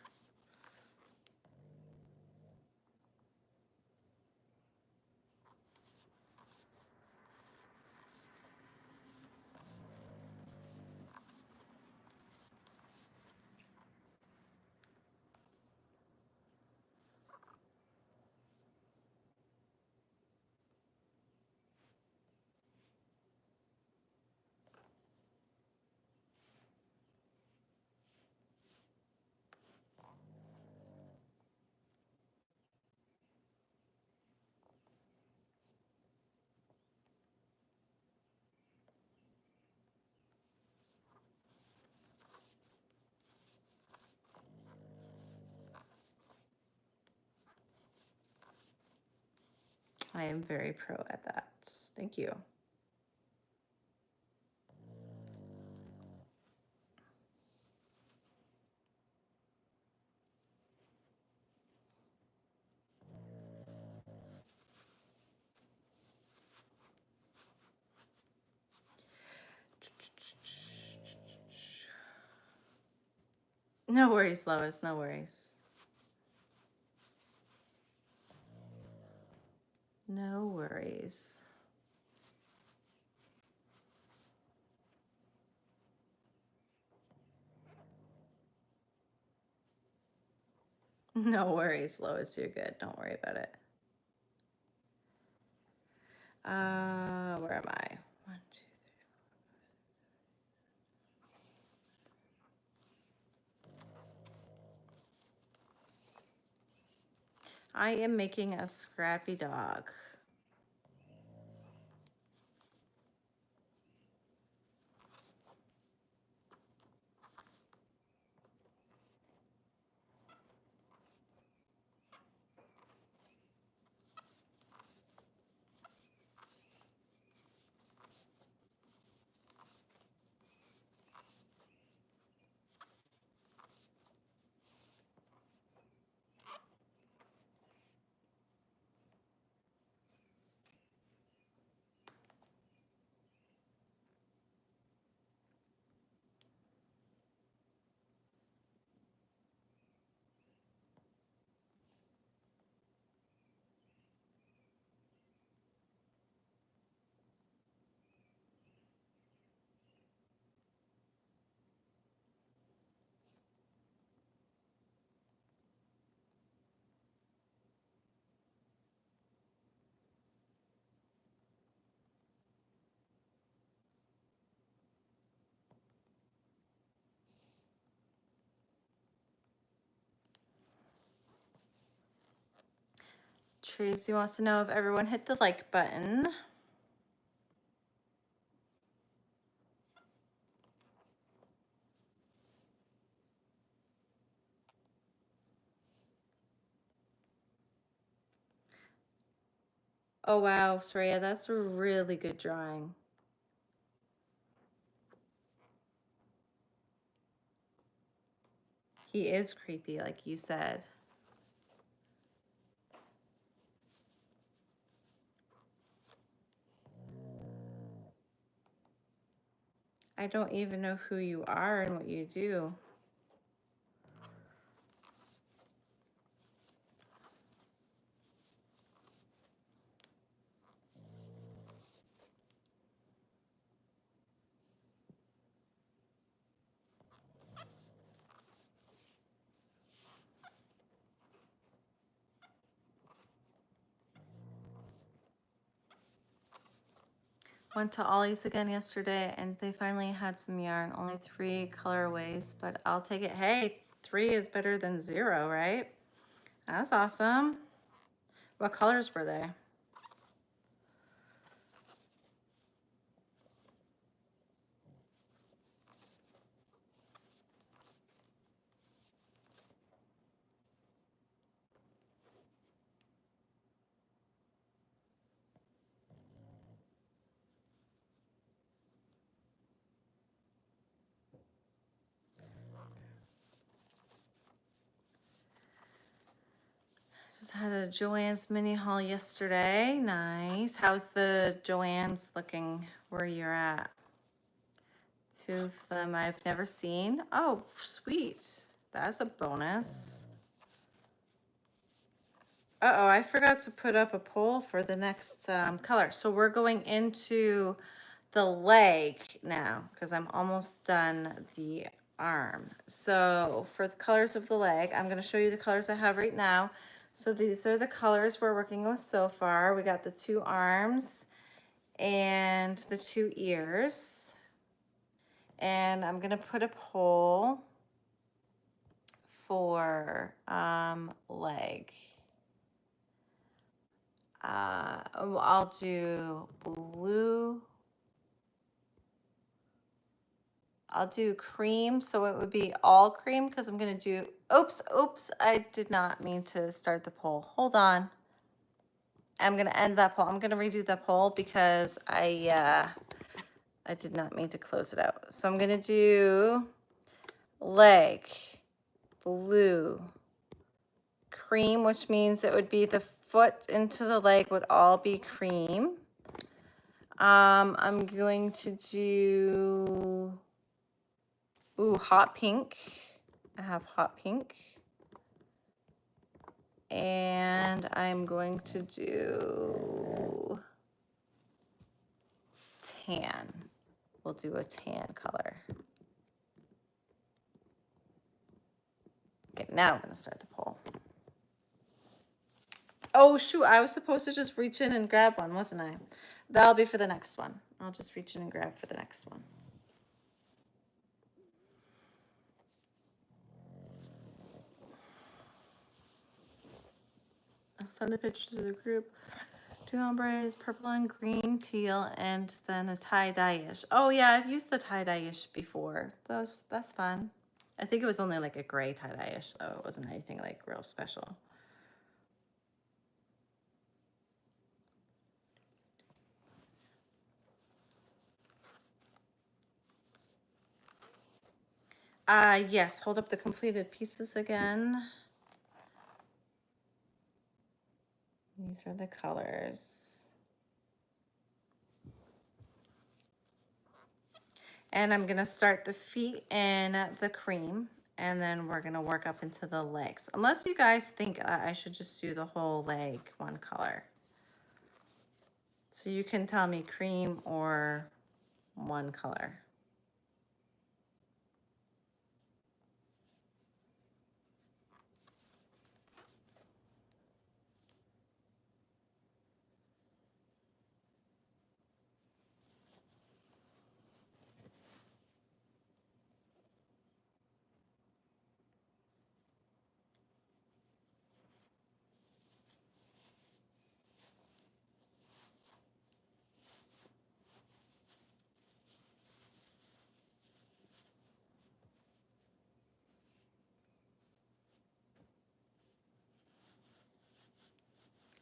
A: I am very pro at that. Thank you. No worries, Lois, no worries. No worries. No worries, Lois, you're good. Don't worry about it. Where am I? 1, 2, 3. I am making a scrappy dog. Tracy wants to know if everyone hit the like button. Oh wow, Soraya, that's a really good drawing. He is creepy, like you said. I don't even know who you are and what you do. Went to Ollie's again yesterday and they finally had some yarn, only 3 colorways, but I'll take it. Hey, 3 is better than 0, right? That's awesome. What colors were they? Just had a Joann's mini haul yesterday. Nice. How's the Joann's looking where you're at? 2 of them I've never seen. Oh, sweet. That's a bonus. Uh-oh, I forgot to put up a poll for the next color. So we're going into the leg now because I'm almost done the arm. So for the colors of the leg, I'm going to show you the colors I have right now. So these are the colors we're working with so far. We got the 2 arms and the 2 ears. And I'm going to put a poll for leg. I'll do blue. I'll do cream, so it would be all cream because I'm gonna do, oops, I did not mean to start the poll. Hold on. I'm gonna end that poll. I'm gonna redo the poll because I did not mean to close it out. So I'm gonna do leg, blue, cream, which means it would be the foot into the leg would all be cream. I'm going to do, ooh, hot pink. I have hot pink. And I'm going to do tan. We'll do a tan color. Okay, now I'm gonna start the poll. Oh shoot, I was supposed to just reach in and grab one, wasn't I? That'll be for the next one. I'll just reach in and grab for the next one. I'll send a picture to the group. 2 ombres, purple and green, teal, and then a tie-dye-ish. Oh yeah, I've used the tie-dye-ish before. That's fun. I think it was only like a gray tie-dye-ish, so it wasn't anything like real special. Yes, hold up the completed pieces again. These are the colors. And I'm gonna start the feet in the cream, and then we're gonna work up into the legs. Unless you guys think I should just do the whole leg one color. So you can tell me cream or one color.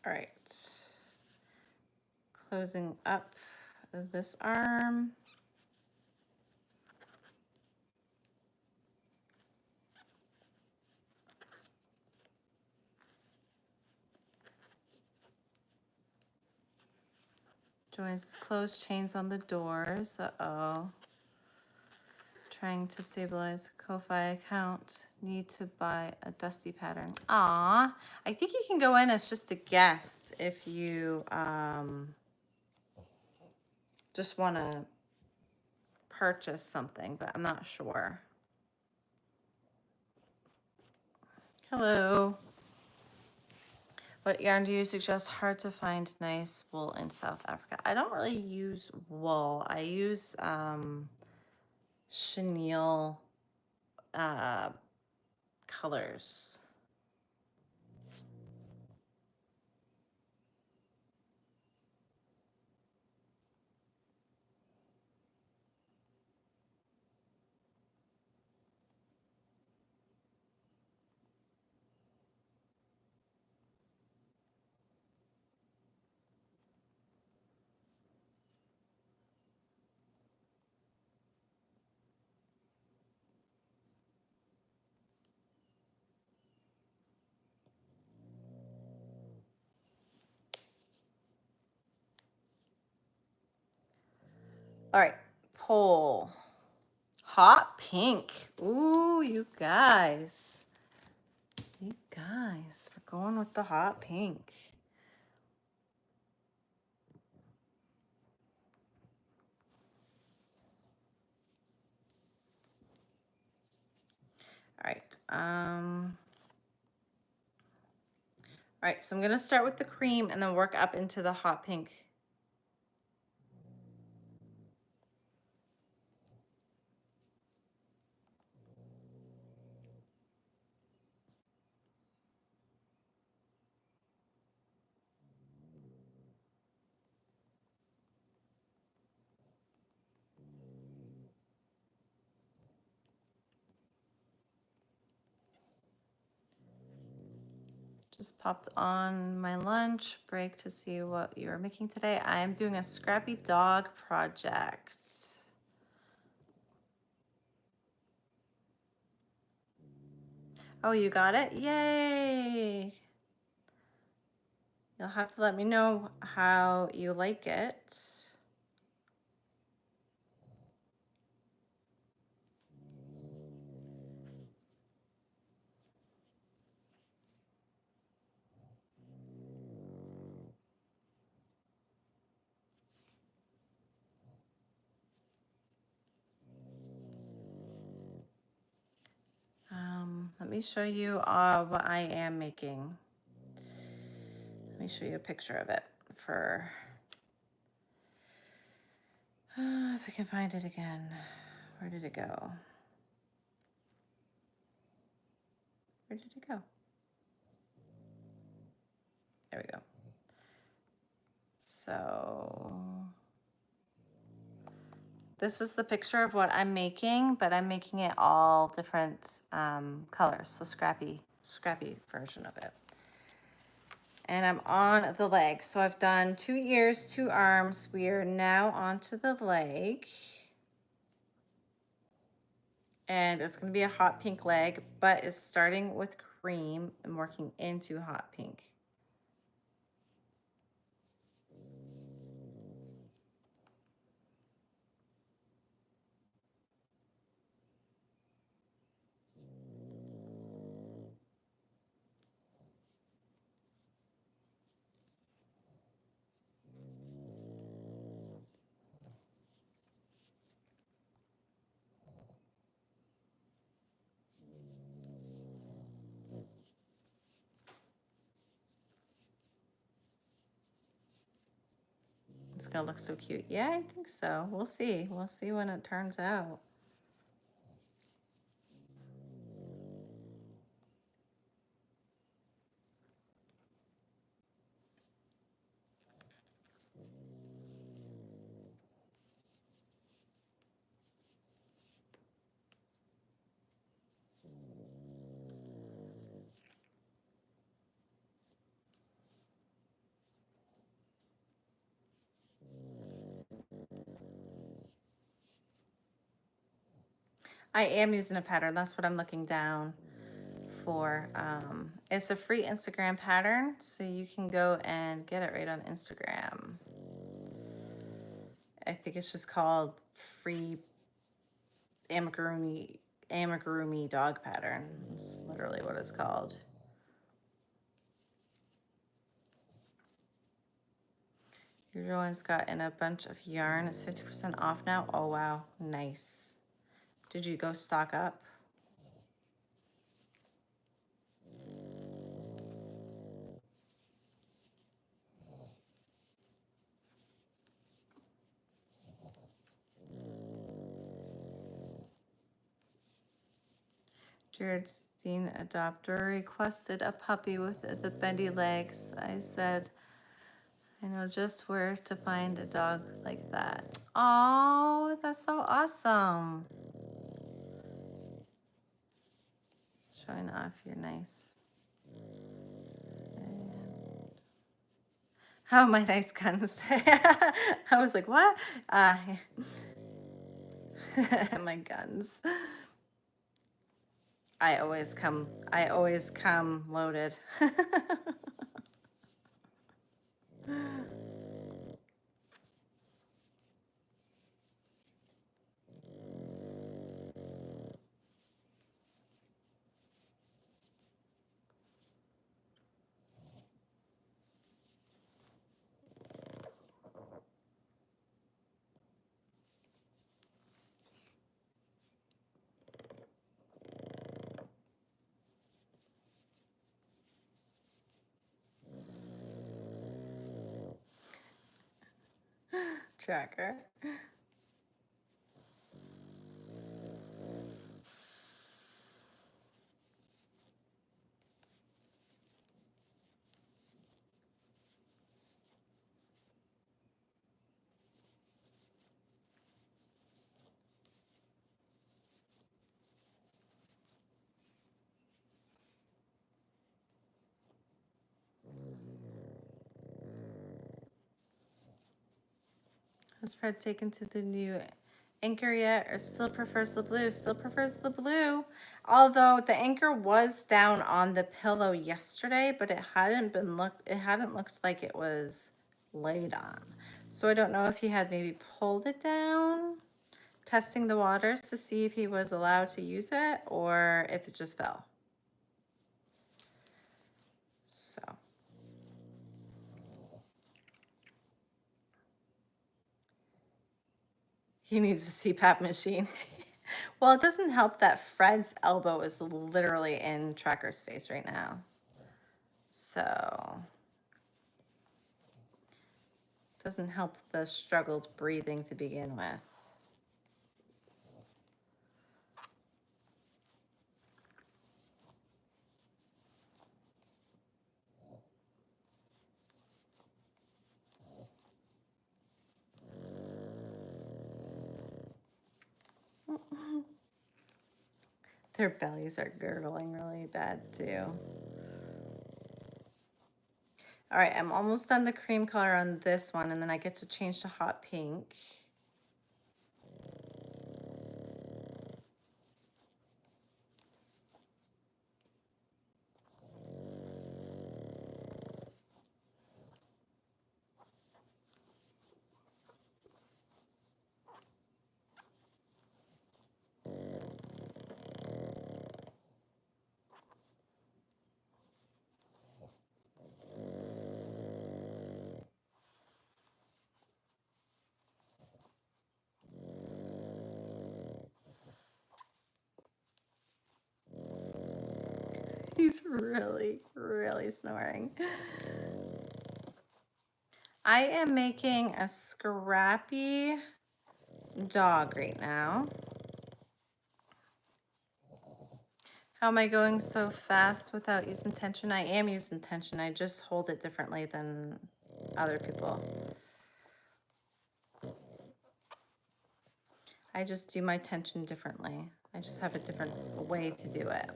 A: All right. Closing up this arm. Joins is closed, chains on the doors. Uh-oh. Trying to stabilize Ko-Fi account. Need to buy a dusty pattern. Aw, I think you can go in as just a guest if you just want to purchase something, but I'm not sure. Hello. What yarn do you suggest? Hard to find nice wool in South Africa. I don't really use wool. I use chenille colors. All right, pole. Hot pink. Ooh, you guys. You guys, we're going with the hot pink. All right. All right, so I'm gonna start with the cream and then work up into the hot pink. Just popped on my lunch break to see what you are making today. I am doing a scrappy dog project. Oh, you got it? Yay! You'll have to let me know how you like it. Let me show you what I am making. Let me show you a picture of it for, if I can find it again. Where did it go? Where did it go? There we go. So this is the picture of what I'm making, but I'm making it all different colors. So scrappy version of it. And I'm on the leg. So I've done 2 ears, 2 arms. We are now onto the leg. And it's going to be a hot pink leg, but it's starting with cream and working into hot pink. It's gonna look so cute. Yeah, I think so. We'll see. We'll see when it turns out. I am using a pattern. That's what I'm looking down for. It's a free Instagram pattern, so you can go and get it right on Instagram. I think it's just called free amigurumi dog pattern. It's literally what it's called. Your one's got in a bunch of yarn. It's 50% off now. Oh wow, nice. Did you go stock up? Jared's Dean adopter requested a puppy with the bendy legs. I said, I know just where to find a dog like that. Oh, that's so awesome. Showing off your nice. Oh, my nice guns. I was like, what? My guns. I always come loaded. Tracker. Has Fred taken to the new anchor yet, or still prefers the blue? Still prefers the blue. Although the anchor was down on the pillow yesterday, but it hadn't looked like it was laid on. So I don't know if he had maybe pulled it down, testing the waters to see if he was allowed to use it or if it just fell. So he needs a CPAP machine. Well, it doesn't help that Fred's elbow is literally in Tracker's face right now. So it doesn't help the struggled breathing to begin with. Their bellies are gurgling really bad too. All right, I'm almost done the cream color on this one, and then I get to change to hot pink. He's really, really snoring. I am making a scrappy dog right now. How am I going so fast without using tension? I am using tension. I just hold it differently than other people. I just do my tension differently. I just have a different way to do it.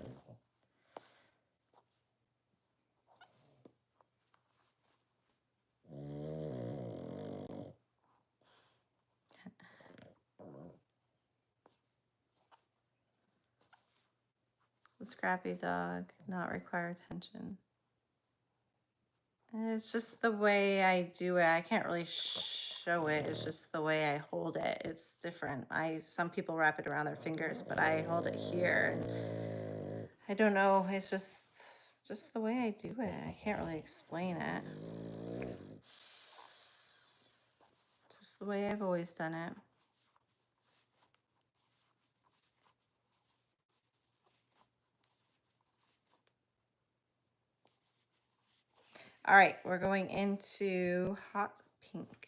A: The scrappy dog, not require attention. It's just the way I do it. I can't really show it. It's just the way I hold it. It's different. Some people wrap it around their fingers, but I hold it here. And I don't know. It's just the way I do it. I can't really explain it. It's just the way I've always done it. All right, we're going into hot pink.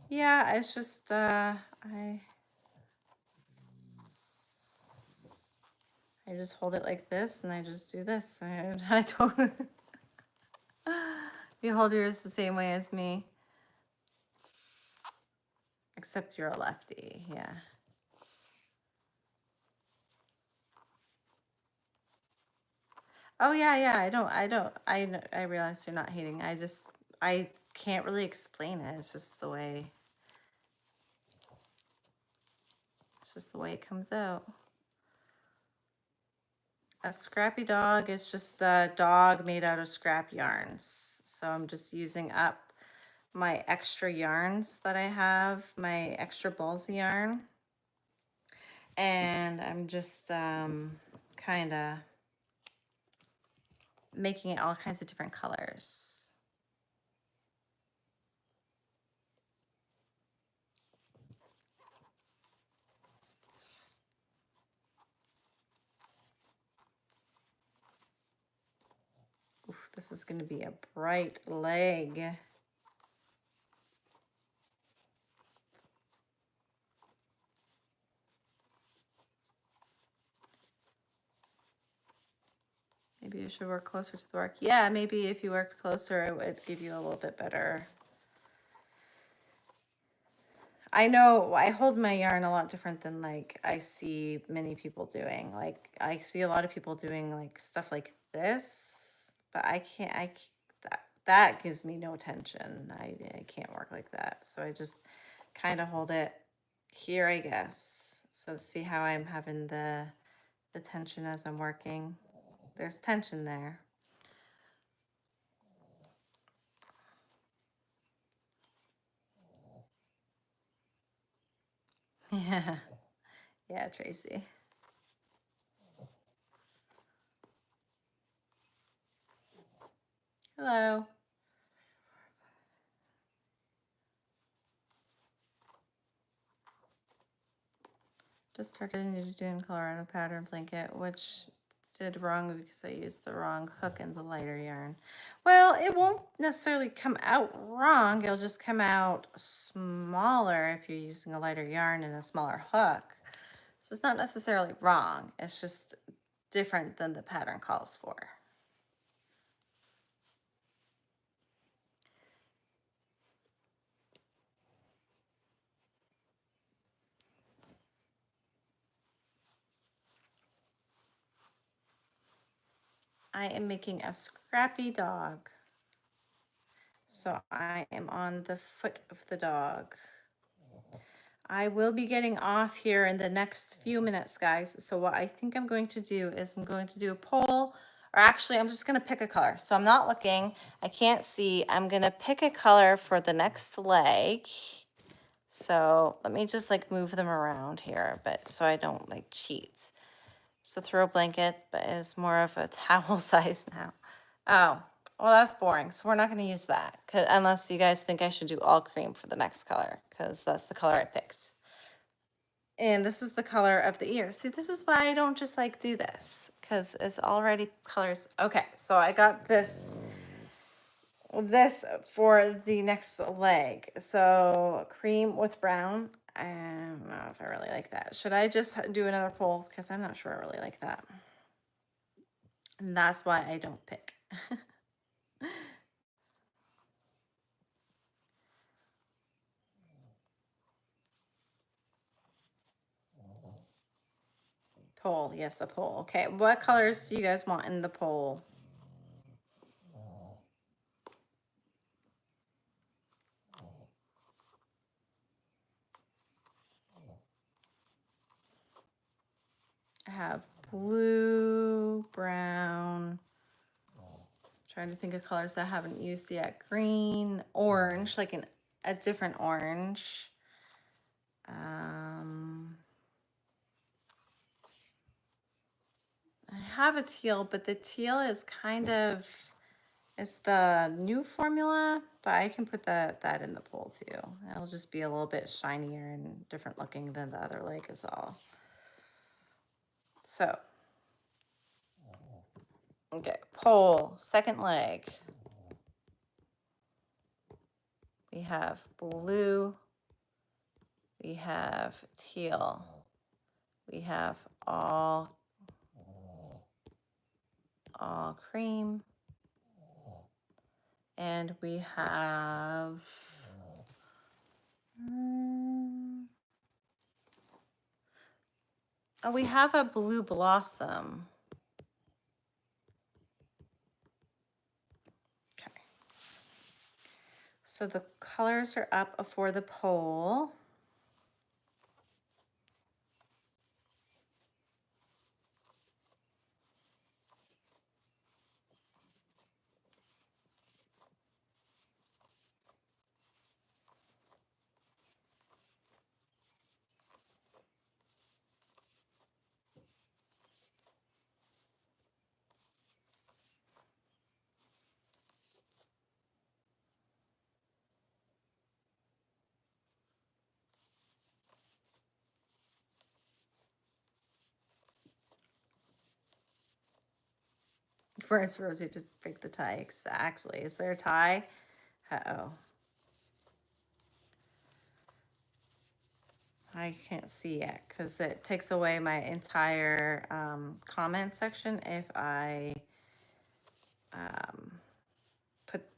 A: Yeah, it's just I just hold it like this and I just do this. I don't you hold yours the same way as me. Except you're a lefty, yeah. Oh yeah, I realize you're not hating. I can't really explain it. It's just the way it comes out. A scrappy dog is just a dog made out of scrap yarns. So I'm just using up my extra yarns that I have, my extra balls of yarn. And I'm just kind of making it all kinds of different colors. Oof, this is going to be a bright leg. Maybe you should work closer to the work. Yeah, maybe if you worked closer, it would give you a little bit better. I know I hold my yarn a lot different than like I see many people doing. Like I see a lot of people doing like stuff like this, but I can't, that gives me no tension. I can't work like that. So I just kind of hold it here, I guess. So see how I'm having the tension as I'm working. There's tension there. Yeah. Yeah, Tracy. Hello. Just started doing Colorado pattern blanket, which did wrong because I used the wrong hook in the lighter yarn. Well, it won't necessarily come out wrong. It'll just come out smaller if you're using a lighter yarn and a smaller hook. So it's not necessarily wrong. It's just different than the pattern calls for. I am making a scrappy dog. So I am on the foot of the dog. I will be getting off here in the next few minutes, guys. So what I think I'm going to do is I'm going to do a poll, or actually I'm just going to pick a color. So I'm not looking, I can't see. I'm going to pick a color for the next leg. So let me just like move them around here, but so I don't like cheat. So throw blanket, but it's more of a towel size now. Oh, well, that's boring. So we're not going to use that unless you guys think I should do all cream for the next color, because that's the color I picked. And this is the color of the ear. See, this is why I don't just like do this, because it's already colors. Okay, so I got this for the next leg. So cream with brown. I don't know if I really like that. Should I just do another poll? Because I'm not sure I really like that. And that's why I don't pick. Poll, yes, a poll. Okay, what colors do you guys want in the poll? I have blue, brown, trying to think of colors I haven't used yet. Green, orange, like a different orange. I have a teal, but the teal is kind of, it's the new formula, but I can put that in the pool too. It'll just be a little bit shinier and different looking than the other leg is all. So, okay, pole, second leg. We have blue, we have teal, we have all cream, and we have oh, we have a blue blossom. Okay. So the colors are up for the pole. First, Rosie to break the tie. Exactly. Is there a tie? Uh-oh. I can't see yet because it takes away my entire comment section if I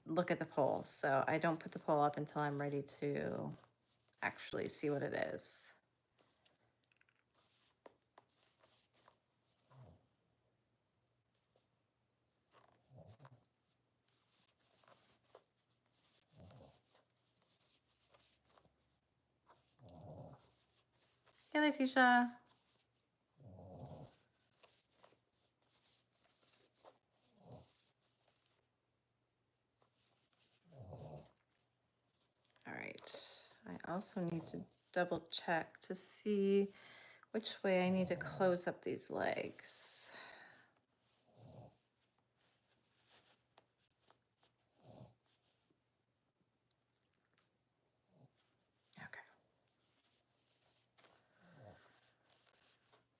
A: look at the polls. So I don't put the poll up until I'm ready to actually see what it is. Hey, Letitia. All right. I also need to double check to see which way I need to close up these legs. Okay.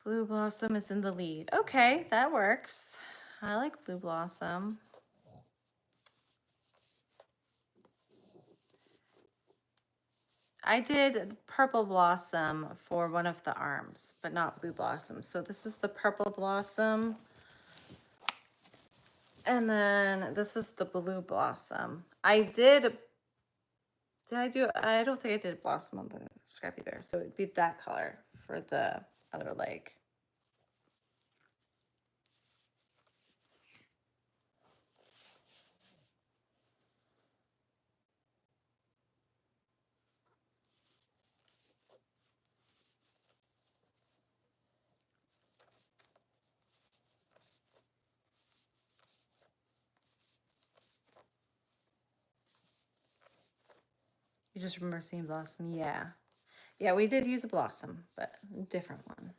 A: Blue Blossom is in the lead. Okay, that works. I like Blue Blossom. I did Purple Blossom for one of the arms, but not Blue Blossom. So this is the Purple Blossom. And then this is the Blue Blossom. I don't think I did Blossom on the Scrappy Bear. So it'd be that color for the other leg. You just remember seeing Blossom? Yeah. Yeah, we did use a Blossom, but a different one.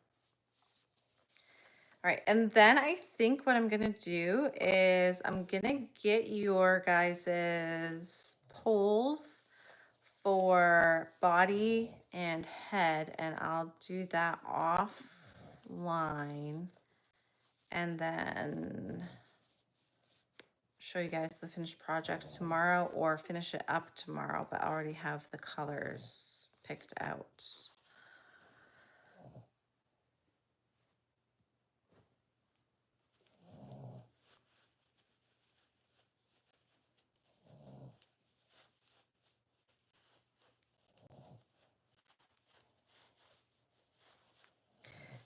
A: All right, and then I think what I'm gonna do is I'm gonna get your guys's polls for body and head, and I'll do that offline and then show you guys the finished project tomorrow or finish it up tomorrow, but I already have the colors picked out.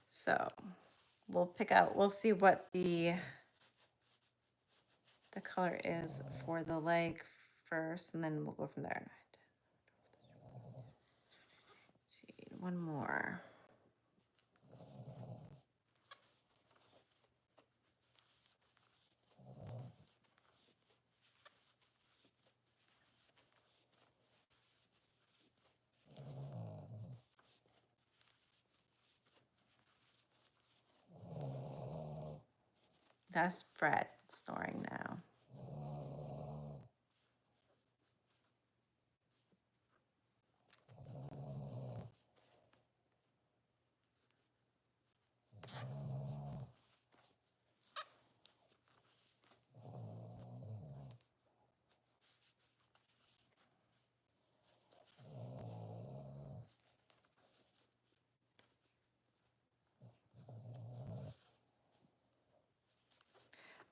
A: So we'll see what the color is for the leg first, and then we'll go from there. One more. That's Fred snoring now.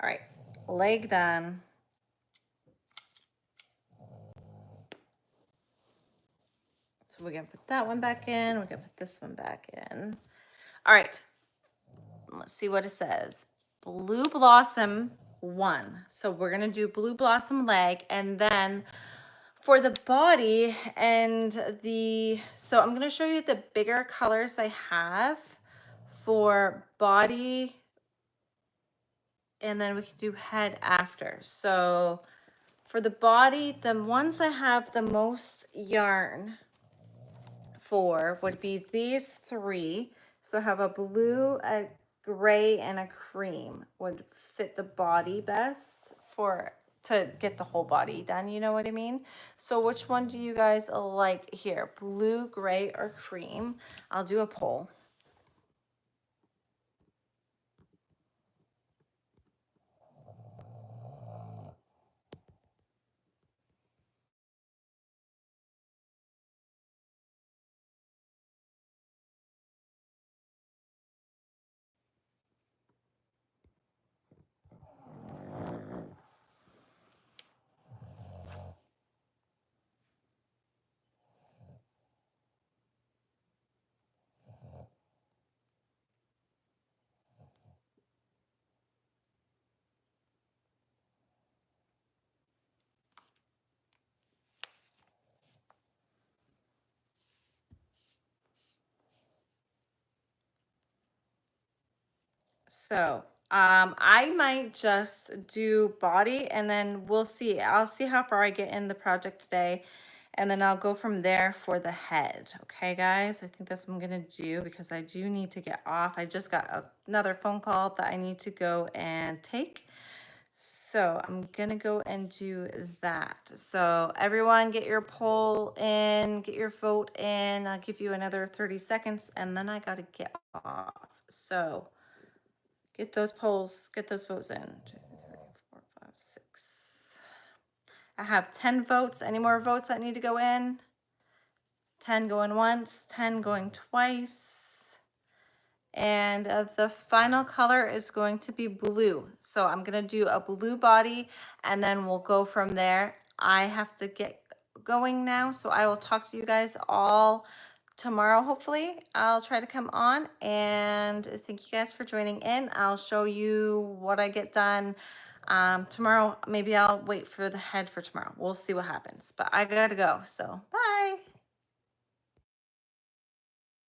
A: All right, leg done. So we're gonna put that one back in. We're gonna put this one back in. All right, let's see what it says. Blue Blossom 1. So we're gonna do Blue Blossom leg, and then for the body and so I'm gonna show you the bigger colors I have for body, and then we can do head after. So for the body, the ones I have the most yarn for would be these 3. So I have a blue, a gray, and a cream would fit the body best for to get the whole body done, you know what I mean? So which one do you guys like here? Blue, gray, or cream? I'll do a poll. So I might just do body, and then we'll see. I'll see how far I get in the project today, and then I'll go from there for the head. Okay, guys, I think that's what I'm gonna do because I do need to get off. I just got another phone call that I need to go and take. So I'm gonna go and do that. So everyone get your poll in, get your vote in. I'll give you another 30 seconds and then I gotta get off. So get those polls, get those votes in. 2, 3, 4, 5, 6. I have 10 votes. Any more votes that need to go in? 10 going once, 10 going twice. And the final color is going to be blue. So I'm gonna do a blue body and then we'll go from there. I have to get going now, so I will talk to you guys all tomorrow, hopefully. I'll try to come on, and thank you guys for joining in. I'll show you what I get done tomorrow. Maybe I'll wait for the head for tomorrow. We'll see what happens, but I gotta go, so bye.